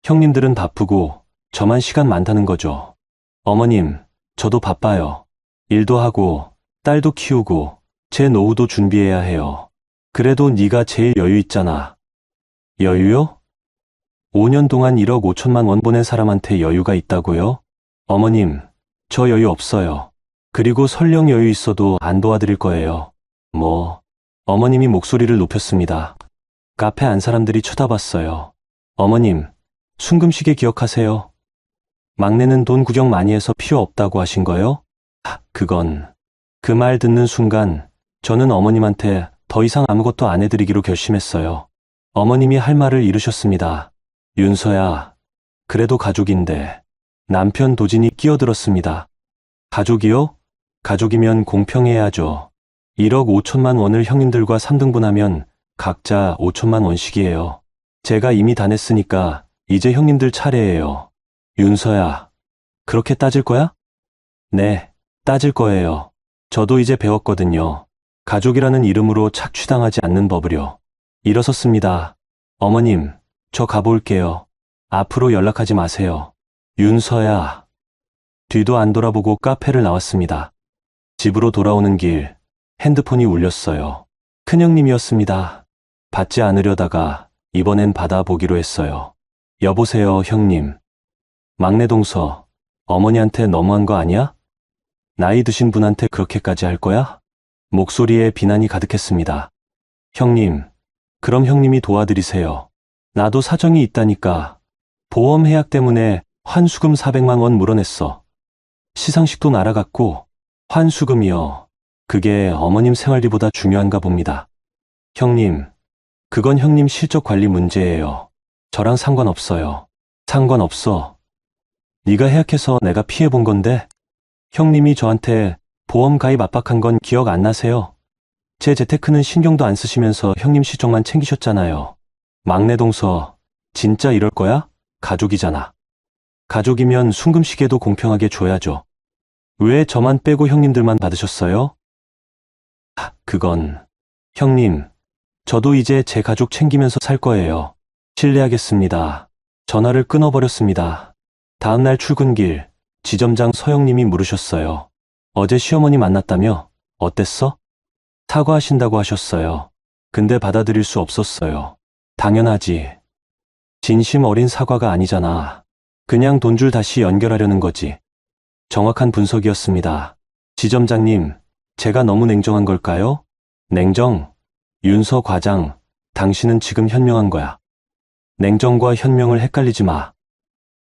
형님들은 바쁘고 저만 시간 많다는 거죠. 어머님, 저도 바빠요. 일도 하고 딸도 키우고 제 노후도 준비해야 해요. 그래도 네가 제일 여유 있잖아. 여유요? 5년 동안 1억 5천만 원 보낸 사람한테 여유가 있다고요? 어머님, 저 여유 없어요. 그리고 설령 여유 있어도 안 도와드릴 거예요. 어머님이 목소리를 높였습니다. 카페 안 사람들이 쳐다봤어요. 어머님, 순금시계 기억하세요? 막내는 돈 구경 많이 해서 필요 없다고 하신 거요? 그건. 그 말 듣는 순간 저는 어머님한테 더 이상 아무것도 안 해드리기로 결심했어요. 어머님이 할 말을 이르셨습니다. 윤서야, 그래도 가족인데. 남편 도진이 끼어들었습니다. 가족이요? 가족이면 공평해야죠. 1억 5천만 원을 형님들과 3등분하면 각자 5천만 원씩이에요. 제가 이미 다 냈으니까 이제 형님들 차례예요. 윤서야, 그렇게 따질 거야? 네, 따질 거예요. 저도 이제 배웠거든요. 가족이라는 이름으로 착취당하지 않는 법을요. 일어섰습니다. 어머님, 저 가볼게요. 앞으로 연락하지 마세요. 윤서야. 뒤도 안 돌아보고 카페를 나왔습니다. 집으로 돌아오는 길, 핸드폰이 울렸어요. 큰형님이었습니다. 받지 않으려다가 이번엔 받아보기로 했어요. 여보세요, 형님. 막내 동서, 어머니한테 너무한 거 아니야? 나이 드신 분한테 그렇게까지 할 거야? 목소리에 비난이 가득했습니다. 형님, 그럼 형님이 도와드리세요. 나도 사정이 있다니까. 보험 해약 때문에 환수금 400만 원 물어냈어. 시상식도 날아갔고 환수금이요. 그게 어머님 생활비보다 중요한가 봅니다. 형님, 그건 형님 실적 관리 문제예요. 저랑 상관없어요. 상관없어. 네가 해약해서 내가 피해본 건데 형님이 저한테 보험 가입 압박한 건 기억 안 나세요? 제 재테크는 신경도 안 쓰시면서 형님 실적만 챙기셨잖아요. 막내 동서, 진짜 이럴 거야? 가족이잖아. 가족이면 순금시계도 공평하게 줘야죠. 왜 저만 빼고 형님들만 받으셨어요? 그건... 형님, 저도 이제 제 가족 챙기면서 살 거예요. 실례하겠습니다. 전화를 끊어버렸습니다. 다음날 출근길, 지점장 서영님이 물으셨어요. 어제 시어머니 만났다며? 어땠어? 사과하신다고 하셨어요. 근데 받아들일 수 없었어요. 당연하지. 진심 어린 사과가 아니잖아. 그냥 돈줄 다시 연결하려는 거지. 정확한 분석이었습니다. 지점장님, 제가 너무 냉정한 걸까요? 냉정? 윤서 과장, 당신은 지금 현명한 거야. 냉정과 현명을 헷갈리지 마.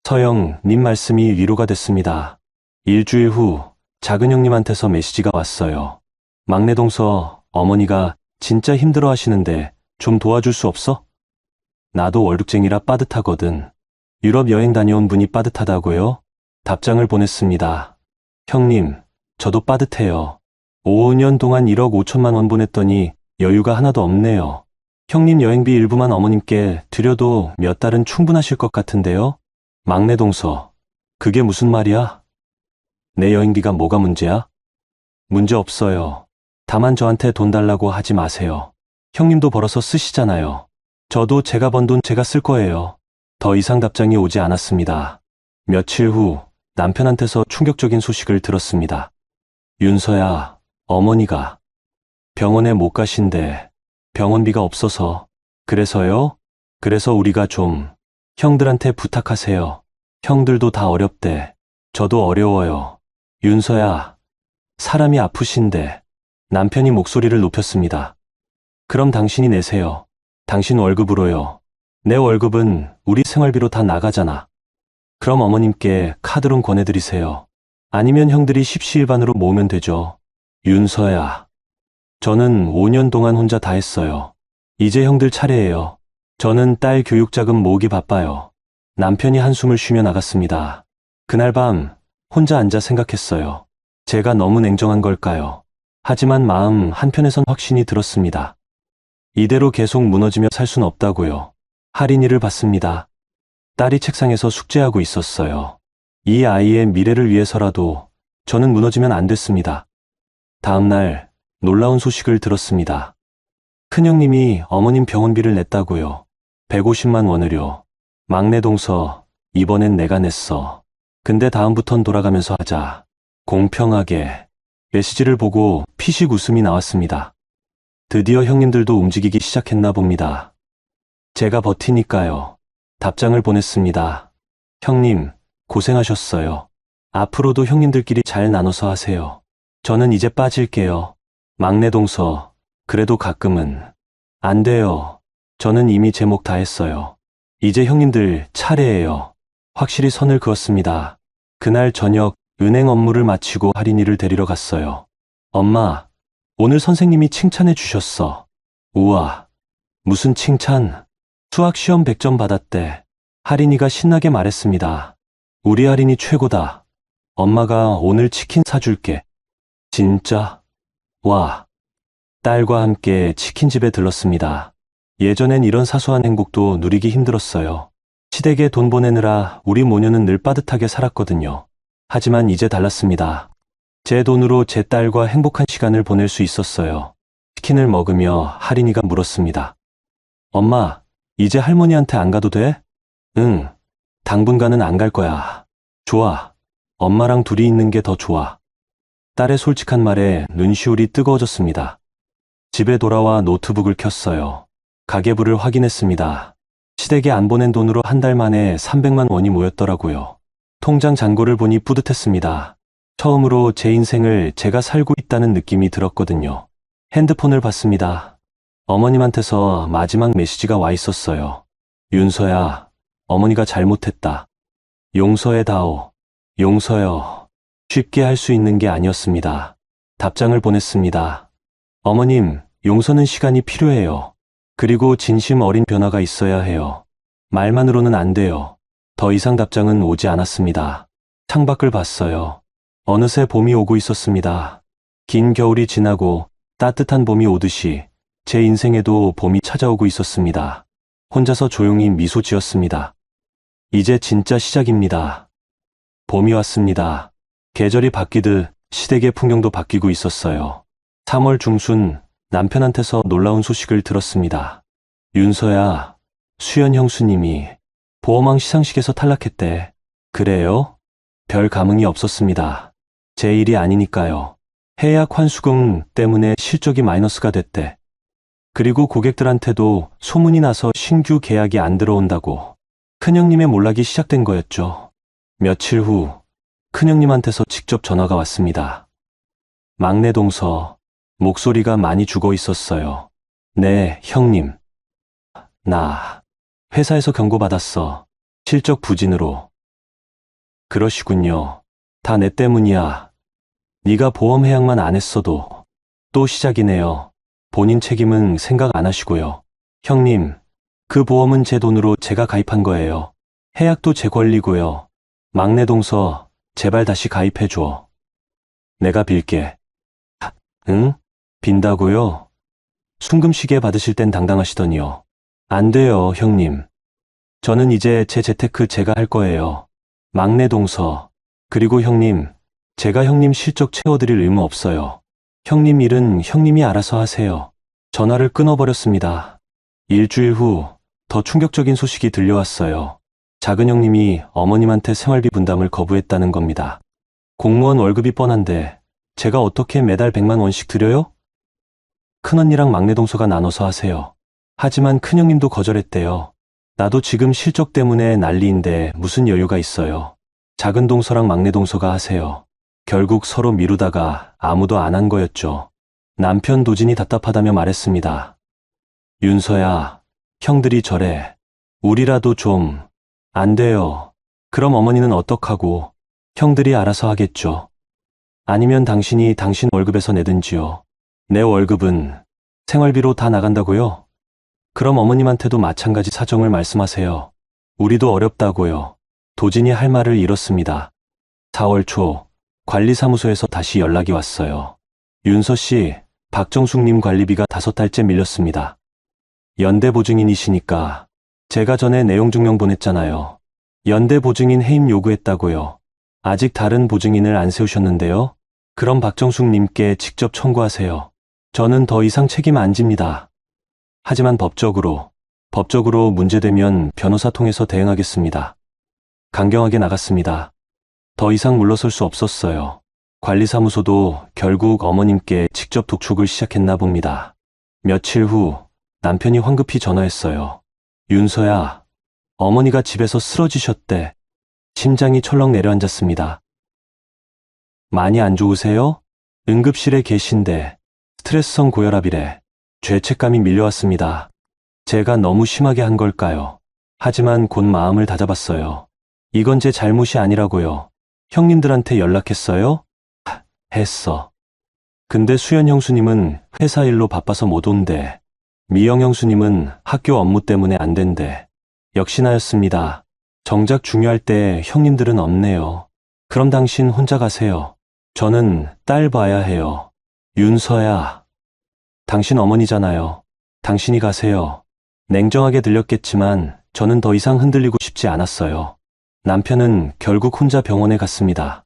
서영, 님 말씀이 위로가 됐습니다. 일주일 후 작은 형님한테서 메시지가 왔어요. 막내 동서, 어머니가 진짜 힘들어 하시는데 좀 도와줄 수 없어? 나도 월급쟁이라 빠듯하거든. 유럽 여행 다녀온 분이 빠듯하다고요? 답장을 보냈습니다. 형님, 저도 빠듯해요. 5년 동안 1억 5천만 원 보냈더니 여유가 하나도 없네요. 형님 여행비 일부만 어머님께 드려도 몇 달은 충분하실 것 같은데요? 막내 동서, 그게 무슨 말이야? 내 여행비가 뭐가 문제야? 문제 없어요. 다만 저한테 돈 달라고 하지 마세요. 형님도 벌어서 쓰시잖아요. 저도 제가 번 돈 제가 쓸 거예요. 더 이상 답장이 오지 않았습니다. 며칠 후 남편한테서 충격적인 소식을 들었습니다. 윤서야, 어머니가 병원에 못 가신대. 병원비가 없어서. 그래서요? 그래서 우리가 좀 형들한테 부탁하세요. 형들도 다 어렵대. 저도 어려워요. 윤서야, 사람이 아프신데. 남편이 목소리를 높였습니다. 그럼 당신이 내세요. 당신 월급으로요. 내 월급은 우리 생활비로 다 나가잖아. 그럼 어머님께 카드론 권해드리세요. 아니면 형들이 십시일반으로 모으면 되죠. 윤서야, 저는 5년 동안 혼자 다 했어요. 이제 형들 차례예요. 저는 딸 교육자금 모으기 바빠요. 남편이 한숨을 쉬며 나갔습니다. 그날 밤 혼자 앉아 생각했어요. 제가 너무 냉정한 걸까요? 하지만 마음 한편에선 확신이 들었습니다. 이대로 계속 무너지며 살 순 없다고요. 할인이를 받습니다. 딸이 책상에서 숙제하고 있었어요. 이 아이의 미래를 위해서라도 저는 무너지면 안 됐습니다. 다음 날 놀라운 소식을 들었습니다. 큰형님이 어머님 병원비를 냈다고요. 150만 원을요. 막내 동서, 이번엔 내가 냈어. 근데 다음부턴 돌아가면서 하자. 공평하게. 메시지를 보고 피식 웃음이 나왔습니다. 드디어 형님들도 움직이기 시작했나 봅니다. 제가 버티니까요. 답장을 보냈습니다. 형님, 고생하셨어요. 앞으로도 형님들끼리 잘 나눠서 하세요. 저는 이제 빠질게요. 막내 동서, 그래도 가끔은. 안 돼요. 저는 이미 제 몫 다 했어요. 이제 형님들 차례예요. 확실히 선을 그었습니다. 그날 저녁 은행 업무를 마치고 할인이를 데리러 갔어요. 엄마, 오늘 선생님이 칭찬해 주셨어. 우와, 무슨 칭찬? 수학 시험 100점 받았대. 할인이가 신나게 말했습니다. 우리 할인이 최고다. 엄마가 오늘 치킨 사줄게. 진짜? 와. 딸과 함께 치킨집에 들렀습니다. 예전엔 이런 사소한 행복도 누리기 힘들었어요. 시댁에 돈 보내느라 우리 모녀는 늘 빠듯하게 살았거든요. 하지만 이제 달랐습니다. 제 돈으로 제 딸과 행복한 시간을 보낼 수 있었어요. 치킨을 먹으며 할인이가 물었습니다. 엄마, 이제 할머니한테 안 가도 돼? 응, 당분간은 안 갈 거야. 좋아. 엄마랑 둘이 있는 게 더 좋아. 딸의 솔직한 말에 눈시울이 뜨거워졌습니다. 집에 돌아와 노트북을 켰어요. 가계부를 확인했습니다. 시댁에 안 보낸 돈으로 한 달 만에 300만 원이 모였더라고요. 통장 잔고를 보니 뿌듯했습니다. 처음으로 제 인생을 제가 살고 있다는 느낌이 들었거든요. 핸드폰을 봤습니다. 어머님한테서 마지막 메시지가 와 있었어요. 윤서야, 어머니가 잘못했다. 용서해다오. 용서요. 쉽게 할 수 있는 게 아니었습니다. 답장을 보냈습니다. 어머님, 용서는 시간이 필요해요. 그리고 진심 어린 변화가 있어야 해요. 말만으로는 안 돼요. 더 이상 답장은 오지 않았습니다. 창밖을 봤어요. 어느새 봄이 오고 있었습니다. 긴 겨울이 지나고 따뜻한 봄이 오듯이 제 인생에도 봄이 찾아오고 있었습니다. 혼자서 조용히 미소 지었습니다. 이제 진짜 시작입니다. 봄이 왔습니다. 계절이 바뀌듯 시댁의 풍경도 바뀌고 있었어요. 3월 중순 남편한테서 놀라운 소식을 들었습니다. 윤서야, 수연 형수님이 보험왕 시상식에서 탈락했대. 그래요? 별 감흥이 없었습니다. 제 일이 아니니까요. 해약 환수금 때문에 실적이 마이너스가 됐대. 그리고 고객들한테도 소문이 나서 신규 계약이 안 들어온다고 큰형님의 몰락이 시작된 거였죠. 며칠 후 큰형님한테서 직접 전화가 왔습니다. 막내 동서, 목소리가 많이 죽어 있었어요. 네, 형님. 나 회사에서 경고받았어. 실적 부진으로. 그러시군요. 다 내 때문이야. 네가 보험 해약만 안 했어도. 또 시작이네요. 본인 책임은 생각 안 하시고요. 형님, 그 보험은 제 돈으로 제가 가입한 거예요. 해약도 제 권리고요. 막내 동서, 제발 다시 가입해줘. 내가 빌게. 응? 빈다고요? 순금시계 받으실 땐 당당하시더니요. 안 돼요, 형님. 저는 이제 제 재테크 제가 할 거예요. 막내 동서, 그리고 형님, 제가 형님 실적 채워드릴 의무 없어요. 형님 일은 형님이 알아서 하세요. 전화를 끊어버렸습니다. 일주일 후 더 충격적인 소식이 들려왔어요. 작은 형님이 어머님한테 생활비 분담을 거부했다는 겁니다. 공무원 월급이 뻔한데 제가 어떻게 매달 100만 원씩 드려요? 큰언니랑 막내 동서가 나눠서 하세요. 하지만 큰형님도 거절했대요. 나도 지금 실적 때문에 난리인데 무슨 여유가 있어요. 작은 동서랑 막내 동서가 하세요. 결국 서로 미루다가 아무도 안 한 거였죠. 남편 도진이 답답하다며 말했습니다. 윤서야, 형들이 저래. 우리라도 좀. 안 돼요. 그럼 어머니는 어떡하고. 형들이 알아서 하겠죠. 아니면 당신이 당신 월급에서 내든지요. 내 월급은 생활비로 다 나간다고요? 그럼 어머님한테도 마찬가지 사정을 말씀하세요. 우리도 어렵다고요. 도진이 할 말을 잃었습니다. 4월 초 관리사무소에서 다시 연락이 왔어요. 윤서 씨, 박정숙님 관리비가 5달째 밀렸습니다. 연대보증인이시니까 제가 전에 내용 증명 보냈잖아요. 연대보증인 해임 요구했다고요. 아직 다른 보증인을 안 세우셨는데요. 그럼 박정숙님께 직접 청구하세요. 저는 더 이상 책임 안 집니다. 하지만 법적으로 문제되면 변호사 통해서 대응하겠습니다. 강경하게 나갔습니다. 더 이상 물러설 수 없었어요. 관리사무소도 결국 어머님께 직접 독촉을 시작했나 봅니다. 며칠 후 남편이 황급히 전화했어요. 윤서야, 어머니가 집에서 쓰러지셨대. 심장이 철렁 내려앉았습니다. 많이 안 좋으세요? 응급실에 계신데 스트레스성 고혈압이래. 죄책감이 밀려왔습니다. 제가 너무 심하게 한 걸까요? 하지만 곧 마음을 다잡았어요. 이건 제 잘못이 아니라고요. 형님들한테 연락했어요? 했어. 근데 수연 형수님은 회사 일로 바빠서 못 온대. 미영 형수님은 학교 업무 때문에 안 된대. 역시나였습니다. 정작 중요할 때 형님들은 없네요. 그럼 당신 혼자 가세요. 저는 딸 봐야 해요. 윤서야. 당신 어머니잖아요. 당신이 가세요. 냉정하게 들렸겠지만 저는 더 이상 흔들리고 싶지 않았어요. 남편은 결국 혼자 병원에 갔습니다.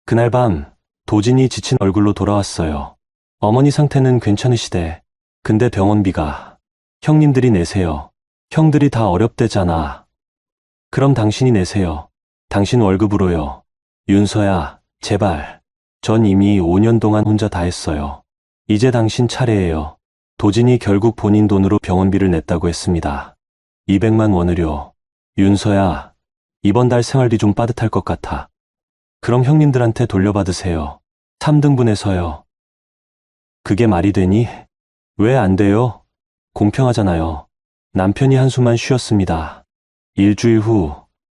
그날 밤 도진이 지친 얼굴로 돌아왔어요. 어머니 상태는 괜찮으시대. 근데 병원비가 형님들이 내세요. 형들이 다 어렵대잖아. 그럼 당신이 내세요. 당신 월급으로요. 윤서야, 제발. 전 이미 5년 동안 혼자 다 했어요. 이제 당신 차례예요. 도진이 결국 본인 돈으로 병원비를 냈다고 했습니다. 200만 원을요. 윤서야, 이번 달 생활비 좀 빠듯할 것 같아. 그럼 형님들한테 돌려받으세요. 3등분해서요. 그게 말이 되니? 왜 안 돼요? 공평하잖아요. 남편이 한숨만 쉬었습니다. 일주일 후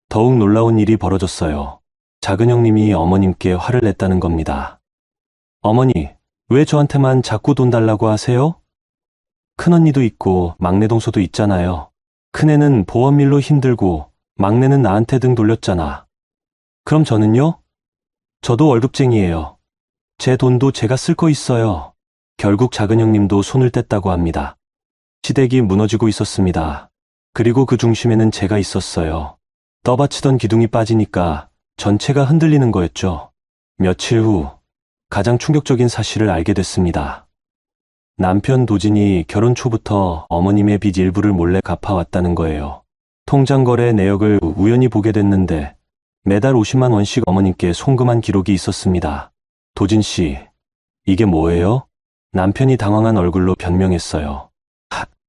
더욱 놀라운 일이 벌어졌어요. 작은 형님이 어머님께 화를 냈다는 겁니다. 어머니, 왜 저한테만 자꾸 돈 달라고 하세요? 큰언니도 있고 막내 동서도 있잖아요. 큰애는 보험일로 힘들고 막내는 나한테 등 돌렸잖아. 그럼 저는요? 저도 월급쟁이에요. 제 돈도 제가 쓸 거 있어요. 결국 작은 형님도 손을 뗐다고 합니다. 시댁이 무너지고 있었습니다. 그리고 그 중심에는 제가 있었어요. 떠받치던 기둥이 빠지니까 전체가 흔들리는 거였죠. 며칠 후 가장 충격적인 사실을 알게 됐습니다. 남편 도진이 결혼 초부터 어머님의 빚 일부를 몰래 갚아왔다는 거예요. 통장 거래 내역을 우연히 보게 됐는데 매달 50만 원씩 어머님께 송금한 기록이 있었습니다. 도진 씨, 이게 뭐예요? 남편이 당황한 얼굴로 변명했어요.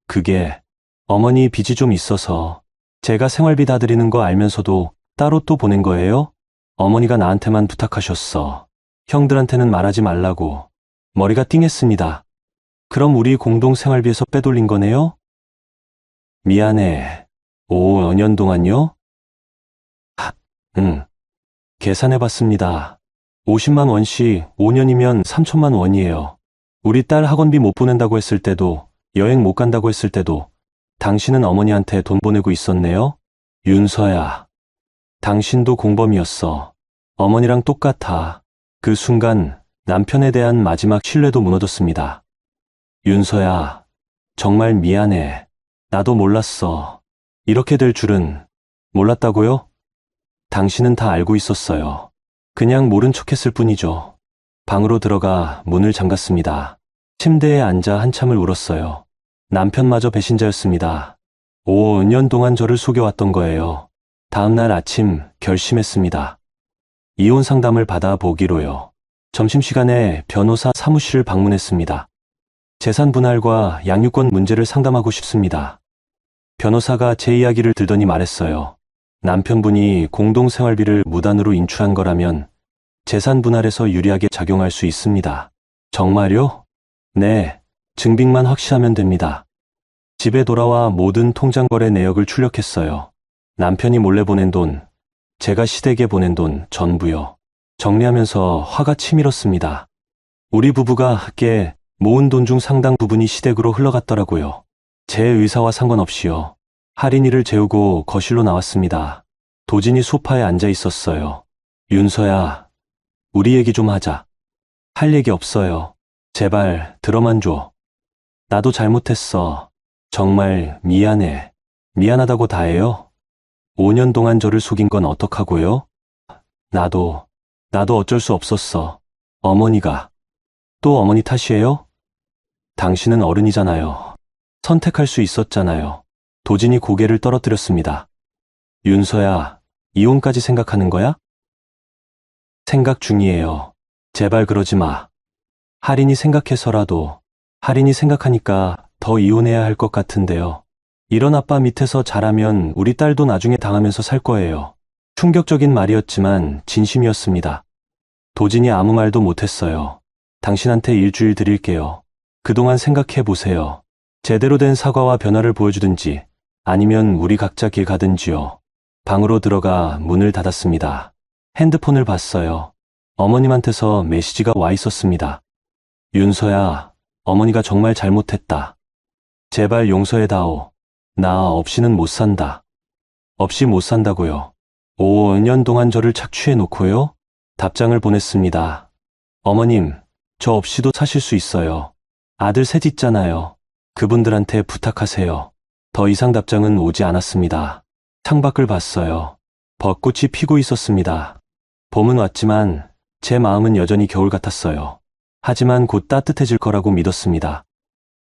그게 어머니 빚이 좀 있어서 제가 생활비 다 드리는 거 알면서도 따로 또 보낸 거예요? 어머니가 나한테만 부탁하셨어. 형들한테는 말하지 말라고. 머리가 띵했습니다. 그럼 우리 공동 생활비에서 빼돌린 거네요? 미안해. 5년 동안요? 응. 계산해봤습니다. 50만 원씩 5년이면 3천만 원이에요. 우리 딸 학원비 못 보낸다고 했을 때도, 여행 못 간다고 했을 때도 당신은 어머니한테 돈 보내고 있었네요? 윤서야, 당신도 공범이었어. 어머니랑 똑같아. 그 순간 남편에 대한 마지막 신뢰도 무너졌습니다. 윤서야, 정말 미안해. 나도 몰랐어. 이렇게 될 줄은 몰랐다고요? 당신은 다 알고 있었어요. 그냥 모른 척했을 뿐이죠. 방으로 들어가 문을 잠갔습니다. 침대에 앉아 한참을 울었어요. 남편마저 배신자였습니다. 5년 동안 저를 속여왔던 거예요. 다음날 아침 결심했습니다. 이혼 상담을 받아보기로요. 점심시간에 변호사 사무실을 방문했습니다. 재산 분할과 양육권 문제를 상담하고 싶습니다. 변호사가 제 이야기를 들더니 말했어요. 남편분이 공동생활비를 무단으로 인출한 거라면 재산 분할에서 유리하게 작용할 수 있습니다. 정말요? 네, 증빙만 확실하면 됩니다. 집에 돌아와 모든 통장 거래 내역을 출력했어요. 남편이 몰래 보낸 돈, 제가 시댁에 보낸 돈 전부요. 정리하면서 화가 치밀었습니다. 우리 부부가 함께 모은 돈 중 상당 부분이 시댁으로 흘러갔더라고요. 제 의사와 상관없이요. 할인이를 재우고 거실로 나왔습니다. 도진이 소파에 앉아 있었어요. 윤서야, 우리 얘기 좀 하자. 할 얘기 없어요. 제발 들어만 줘. 나도 잘못했어. 정말 미안해. 미안하다고 다해요. 5년 동안 저를 속인 건 어떡하고요? 나도 어쩔 수 없었어. 어머니가. 또 어머니 탓이에요? 당신은 어른이잖아요. 선택할 수 있었잖아요. 도진이 고개를 떨어뜨렸습니다. 윤서야, 이혼까지 생각하는 거야? 생각 중이에요. 제발 그러지 마. 할인이 생각해서라도, 할인이 생각하니까 더 이혼해야 할 것 같은데요. 이런 아빠 밑에서 자라면 우리 딸도 나중에 당하면서 살 거예요. 충격적인 말이었지만 진심이었습니다. 도진이 아무 말도 못했어요. 당신한테 일주일 드릴게요. 그동안 생각해 보세요. 제대로 된 사과와 변화를 보여주든지 아니면 우리 각자 길 가든지요. 방으로 들어가 문을 닫았습니다. 핸드폰을 봤어요. 어머님한테서 메시지가 와 있었습니다. 윤서야, 어머니가 정말 잘못했다. 제발 용서해다오. 나 없이는 못 산다. 없이 못 산다고요. 5년 동안 저를 착취해 놓고요. 답장을 보냈습니다. 어머님, 저 없이도 사실 수 있어요. 아들 셋 있잖아요. 그분들한테 부탁하세요. 더 이상 답장은 오지 않았습니다. 창밖을 봤어요. 벚꽃이 피고 있었습니다. 봄은 왔지만 제 마음은 여전히 겨울 같았어요. 하지만 곧 따뜻해질 거라고 믿었습니다.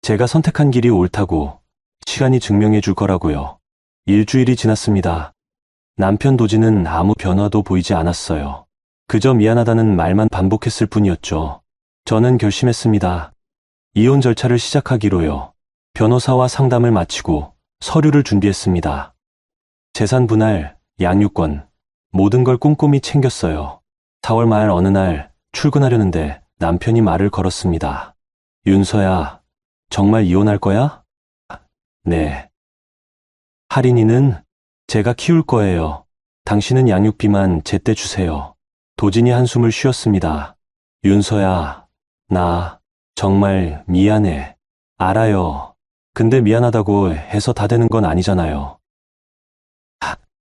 제가 선택한 길이 옳다고, 시간이 증명해 줄 거라고요. 일주일이 지났습니다. 남편 도지는 아무 변화도 보이지 않았어요. 그저 미안하다는 말만 반복했을 뿐이었죠. 저는 결심했습니다. 이혼 절차를 시작하기로요. 변호사와 상담을 마치고 서류를 준비했습니다. 재산 분할, 양육권, 모든 걸 꼼꼼히 챙겼어요. 4월 말 어느 날 출근하려는데 남편이 말을 걸었습니다. 윤서야, 정말 이혼할 거야? 네. 할인이는 제가 키울 거예요. 당신은 양육비만 제때 주세요. 도진이 한숨을 쉬었습니다. 윤서야, 나 정말 미안해. 알아요. 근데 미안하다고 해서 다 되는 건 아니잖아요.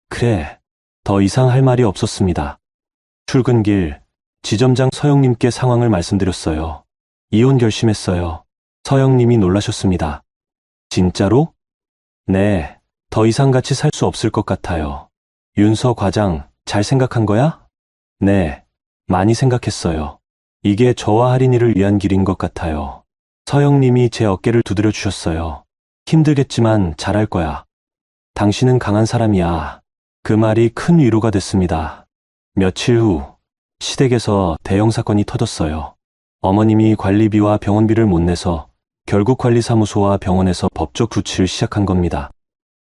그래. 더 이상 할 말이 없었습니다. 출근길, 지점장 서영님께 상황을 말씀드렸어요. 이혼 결심했어요. 서영님이 놀라셨습니다. 진짜로? 네, 더 이상 같이 살 수 없을 것 같아요. 윤서 과장, 잘 생각한 거야? 네, 많이 생각했어요. 이게 저와 할인이를 위한 길인 것 같아요. 서영님이 제 어깨를 두드려 주셨어요. 힘들겠지만 잘할 거야. 당신은 강한 사람이야. 그 말이 큰 위로가 됐습니다. 며칠 후, 시댁에서 대형 사건이 터졌어요. 어머님이 관리비와 병원비를 못 내서 결국 관리사무소와 병원에서 법적 조치를 시작한 겁니다.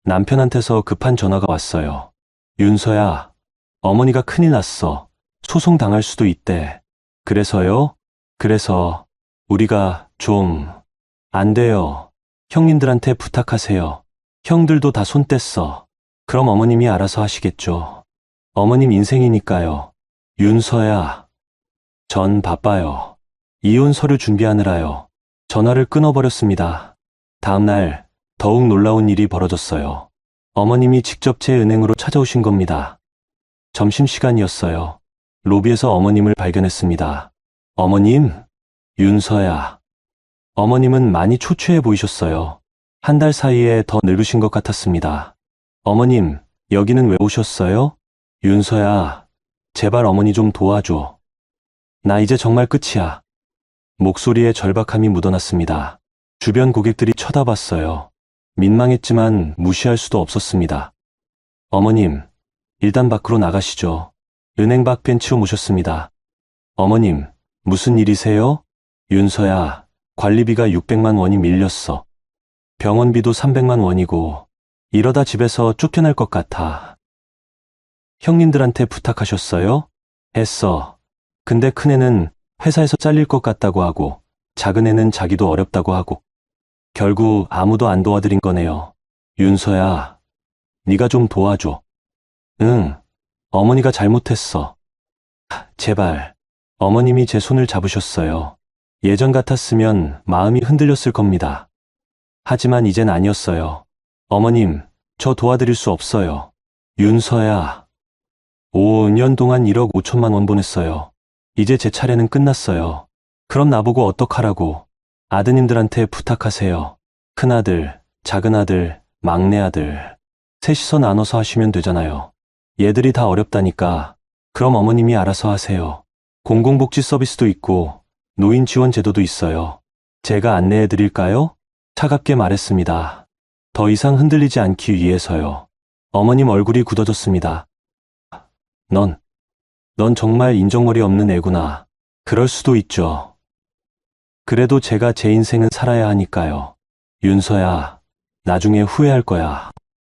남편한테서 급한 전화가 왔어요. 윤서야, 어머니가 큰일 났어. 소송 당할 수도 있대. 그래서요? 그래서 우리가 좀 안 돼요. 형님들한테 부탁하세요. 형들도 다 손 뗐어. 그럼 어머님이 알아서 하시겠죠. 어머님 인생이니까요. 윤서야, 전 바빠요. 이혼 서류 준비하느라요. 전화를 끊어버렸습니다. 다음 날 더욱 놀라운 일이 벌어졌어요. 어머님이 직접 제 은행으로 찾아오신 겁니다. 점심시간이었어요. 로비에서 어머님을 발견했습니다. 어머님, 윤서야. 어머님은 많이 초췌해 보이셨어요. 한 달 사이에 더 늙으신 것 같았습니다. 어머님, 여기는 왜 오셨어요? 윤서야, 제발 어머니 좀 도와줘. 나 이제 정말 끝이야. 목소리에 절박함이 묻어났습니다. 주변 고객들이 쳐다봤어요. 민망했지만 무시할 수도 없었습니다. 어머님, 일단 밖으로 나가시죠. 은행 밖 벤치로 모셨습니다. 어머님, 무슨 일이세요? 윤서야, 관리비가 600만 원이 밀렸어. 병원비도 300만 원이고 이러다 집에서 쫓겨날 것 같아. 형님들한테 부탁하셨어요? 했어. 근데 큰애는 회사에서 잘릴 것 같다고 하고 작은애는 자기도 어렵다고 하고 결국 아무도 안 도와드린 거네요. 윤서야, 네가 좀 도와줘. 응, 어머니가 잘못했어. 제발. 어머님이 제 손을 잡으셨어요. 예전 같았으면 마음이 흔들렸을 겁니다. 하지만 이젠 아니었어요. 어머님, 저 도와드릴 수 없어요. 윤서야. 5년 동안 1억 5천만 원 보냈어요. 이제 제 차례는 끝났어요. 그럼 나보고 어떡하라고. 아드님들한테 부탁하세요. 큰아들, 작은아들, 막내아들. 셋이서 나눠서 하시면 되잖아요. 얘들이 다 어렵다니까. 그럼 어머님이 알아서 하세요. 공공복지 서비스도 있고 노인 지원 제도도 있어요. 제가 안내해 드릴까요? 차갑게 말했습니다. 더 이상 흔들리지 않기 위해서요. 어머님 얼굴이 굳어졌습니다. 넌 정말 인정머리 없는 애구나. 그럴 수도 있죠. 그래도 제가 제 인생은 살아야 하니까요. 윤서야, 나중에 후회할 거야.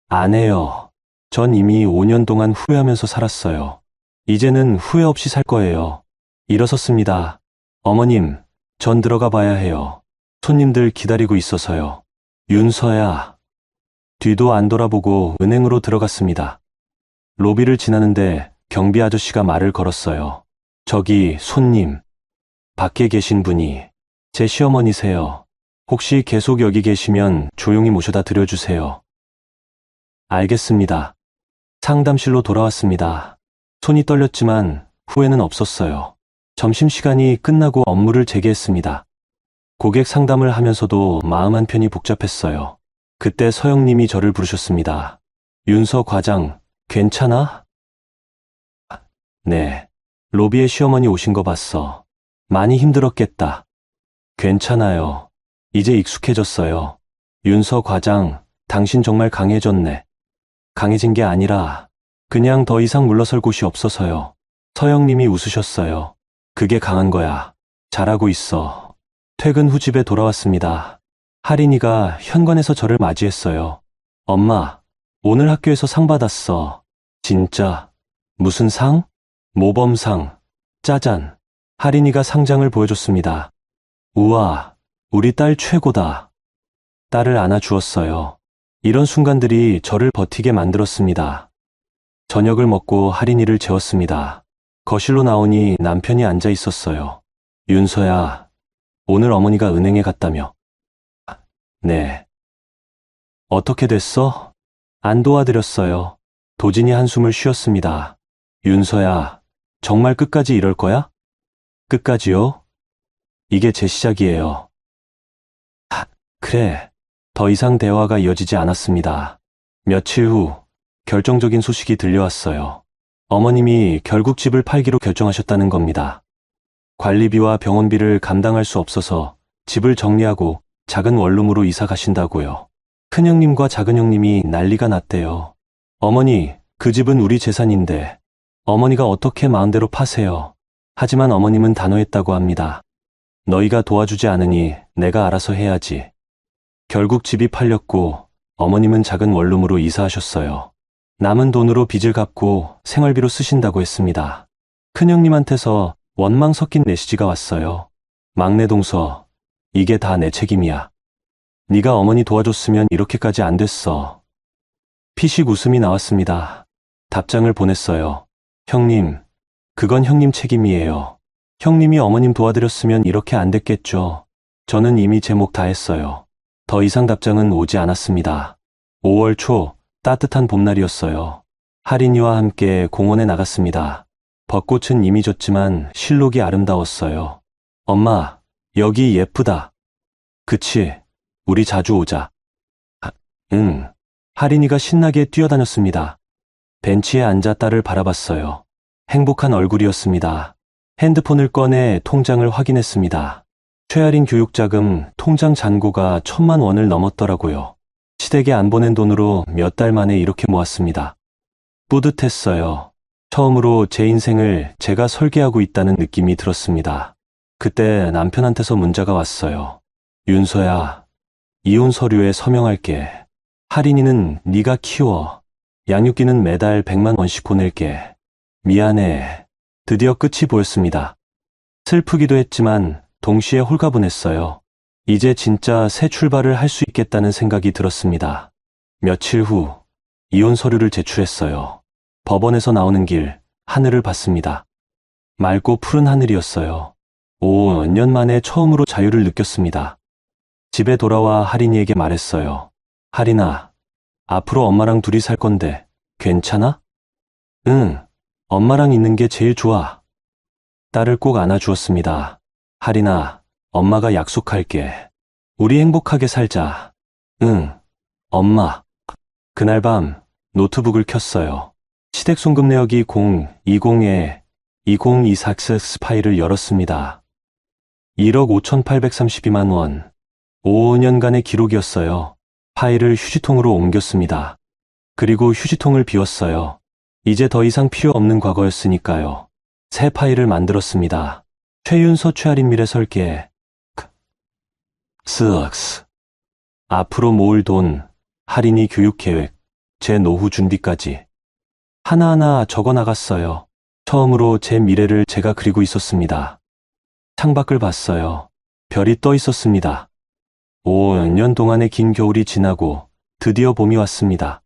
안 해요. 전 이미 5년 동안 후회하면서 살았어요. 이제는 후회 없이 살 거예요. 일어섰습니다. 어머님, 전 들어가 봐야 해요. 손님들 기다리고 있어서요. 윤서야. 뒤도 안 돌아보고 은행으로 들어갔습니다. 로비를 지나는데 경비 아저씨가 말을 걸었어요. 저기 손님. 밖에 계신 분이 제 시어머니세요. 혹시 계속 여기 계시면 조용히 모셔다 드려주세요. 알겠습니다. 상담실로 돌아왔습니다. 손이 떨렸지만 후회는 없었어요. 점심시간이 끝나고 업무를 재개했습니다. 고객 상담을 하면서도 마음 한편이 복잡했어요. 그때 서영님이 저를 부르셨습니다. 윤서 과장, 괜찮아? 네. 로비에 시어머니 오신 거 봤어. 많이 힘들었겠다. 괜찮아요. 이제 익숙해졌어요. 윤서 과장, 당신 정말 강해졌네. 강해진 게 아니라 그냥 더 이상 물러설 곳이 없어서요. 서영님이 웃으셨어요. 그게 강한 거야. 잘하고 있어. 퇴근 후 집에 돌아왔습니다. 할인이가 현관에서 저를 맞이했어요. 엄마, 오늘 학교에서 상 받았어. 진짜? 무슨 상? 모범상. 짜잔. 할인이가 상장을 보여줬습니다. 우와, 우리 딸 최고다. 딸을 안아주었어요. 이런 순간들이 저를 버티게 만들었습니다. 저녁을 먹고 할인이를 재웠습니다. 거실로 나오니 남편이 앉아 있었어요. 윤서야, 오늘 어머니가 은행에 갔다며. 네. 어떻게 됐어? 안 도와드렸어요. 도진이 한숨을 쉬었습니다. 윤서야, 정말 끝까지 이럴 거야? 끝까지요? 이게 제 시작이에요. 그래. 더 이상 대화가 이어지지 않았습니다. 며칠 후 결정적인 소식이 들려왔어요. 어머님이 결국 집을 팔기로 결정하셨다는 겁니다. 관리비와 병원비를 감당할 수 없어서 집을 정리하고 작은 원룸으로 이사 가신다고요. 큰형님과 작은형님이 난리가 났대요. 어머니, 그 집은 우리 재산인데 어머니가 어떻게 마음대로 파세요. 하지만 어머님은 단호했다고 합니다. 너희가 도와주지 않으니 내가 알아서 해야지. 결국 집이 팔렸고 어머님은 작은 원룸으로 이사하셨어요. 남은 돈으로 빚을 갚고 생활비로 쓰신다고 했습니다. 큰형님한테서 원망 섞인 메시지가 왔어요. 막내 동서, 이게 다 내 책임이야. 네가 어머니 도와줬으면 이렇게까지 안 됐어. 피식 웃음이 나왔습니다. 답장을 보냈어요. 형님, 그건 형님 책임이에요. 형님이 어머님 도와드렸으면 이렇게 안 됐겠죠. 저는 이미 제 몫 다 했어요. 더 이상 답장은 오지 않았습니다. 5월 초 따뜻한 봄날이었어요. 할인이와 함께 공원에 나갔습니다. 벚꽃은 이미 졌지만 실록이 아름다웠어요. 엄마, 여기 예쁘다. 그치, 우리 자주 오자. 응. 할인이가 신나게 뛰어다녔습니다. 벤치에 앉아 딸을 바라봤어요. 행복한 얼굴이었습니다. 핸드폰을 꺼내 통장을 확인했습니다. 최아린 교육자금 통장 잔고가 1,000만 원을 넘었더라고요. 시댁에 안 보낸 돈으로 몇 달 만에 이렇게 모았습니다. 뿌듯했어요. 처음으로 제 인생을 제가 설계하고 있다는 느낌이 들었습니다. 그때 남편한테서 문자가 왔어요. 윤서야, 이혼 서류에 서명할게. 할인이는 네가 키워. 양육비는 매달 100만 원씩 보낼게. 미안해. 드디어 끝이 보였습니다. 슬프기도 했지만 동시에 홀가분했어요. 이제 진짜 새 출발을 할 수 있겠다는 생각이 들었습니다. 며칠 후 이혼 서류를 제출했어요. 법원에서 나오는 길 하늘을 봤습니다. 맑고 푸른 하늘이었어요. 5년 만에 처음으로 자유를 느꼈습니다. 집에 돌아와 할인이에게 말했어요. 할인아, 앞으로 엄마랑 둘이 살 건데 괜찮아? 응, 엄마랑 있는 게 제일 좋아. 딸을 꼭 안아주었습니다. 할인아, 엄마가 약속할게. 우리 행복하게 살자. 응, 엄마. 그날 밤 노트북을 켰어요. 시댁 송금 내역이 020에 2024X 파일을 열었습니다. 1억 5,832만 원. 5년간의 기록이었어요. 파일을 휴지통으로 옮겼습니다. 그리고 휴지통을 비웠어요. 이제 더 이상 필요 없는 과거였으니까요. 새 파일을 만들었습니다. 최윤서 최아린 미래 설계. 스악스. 앞으로 모을 돈, 할인이 교육 계획, 제 노후 준비까지. 하나하나 적어 나갔어요. 처음으로 제 미래를 제가 그리고 있었습니다. 창밖을 봤어요. 별이 떠 있었습니다. 5년 동안의 긴 겨울이 지나고 드디어 봄이 왔습니다.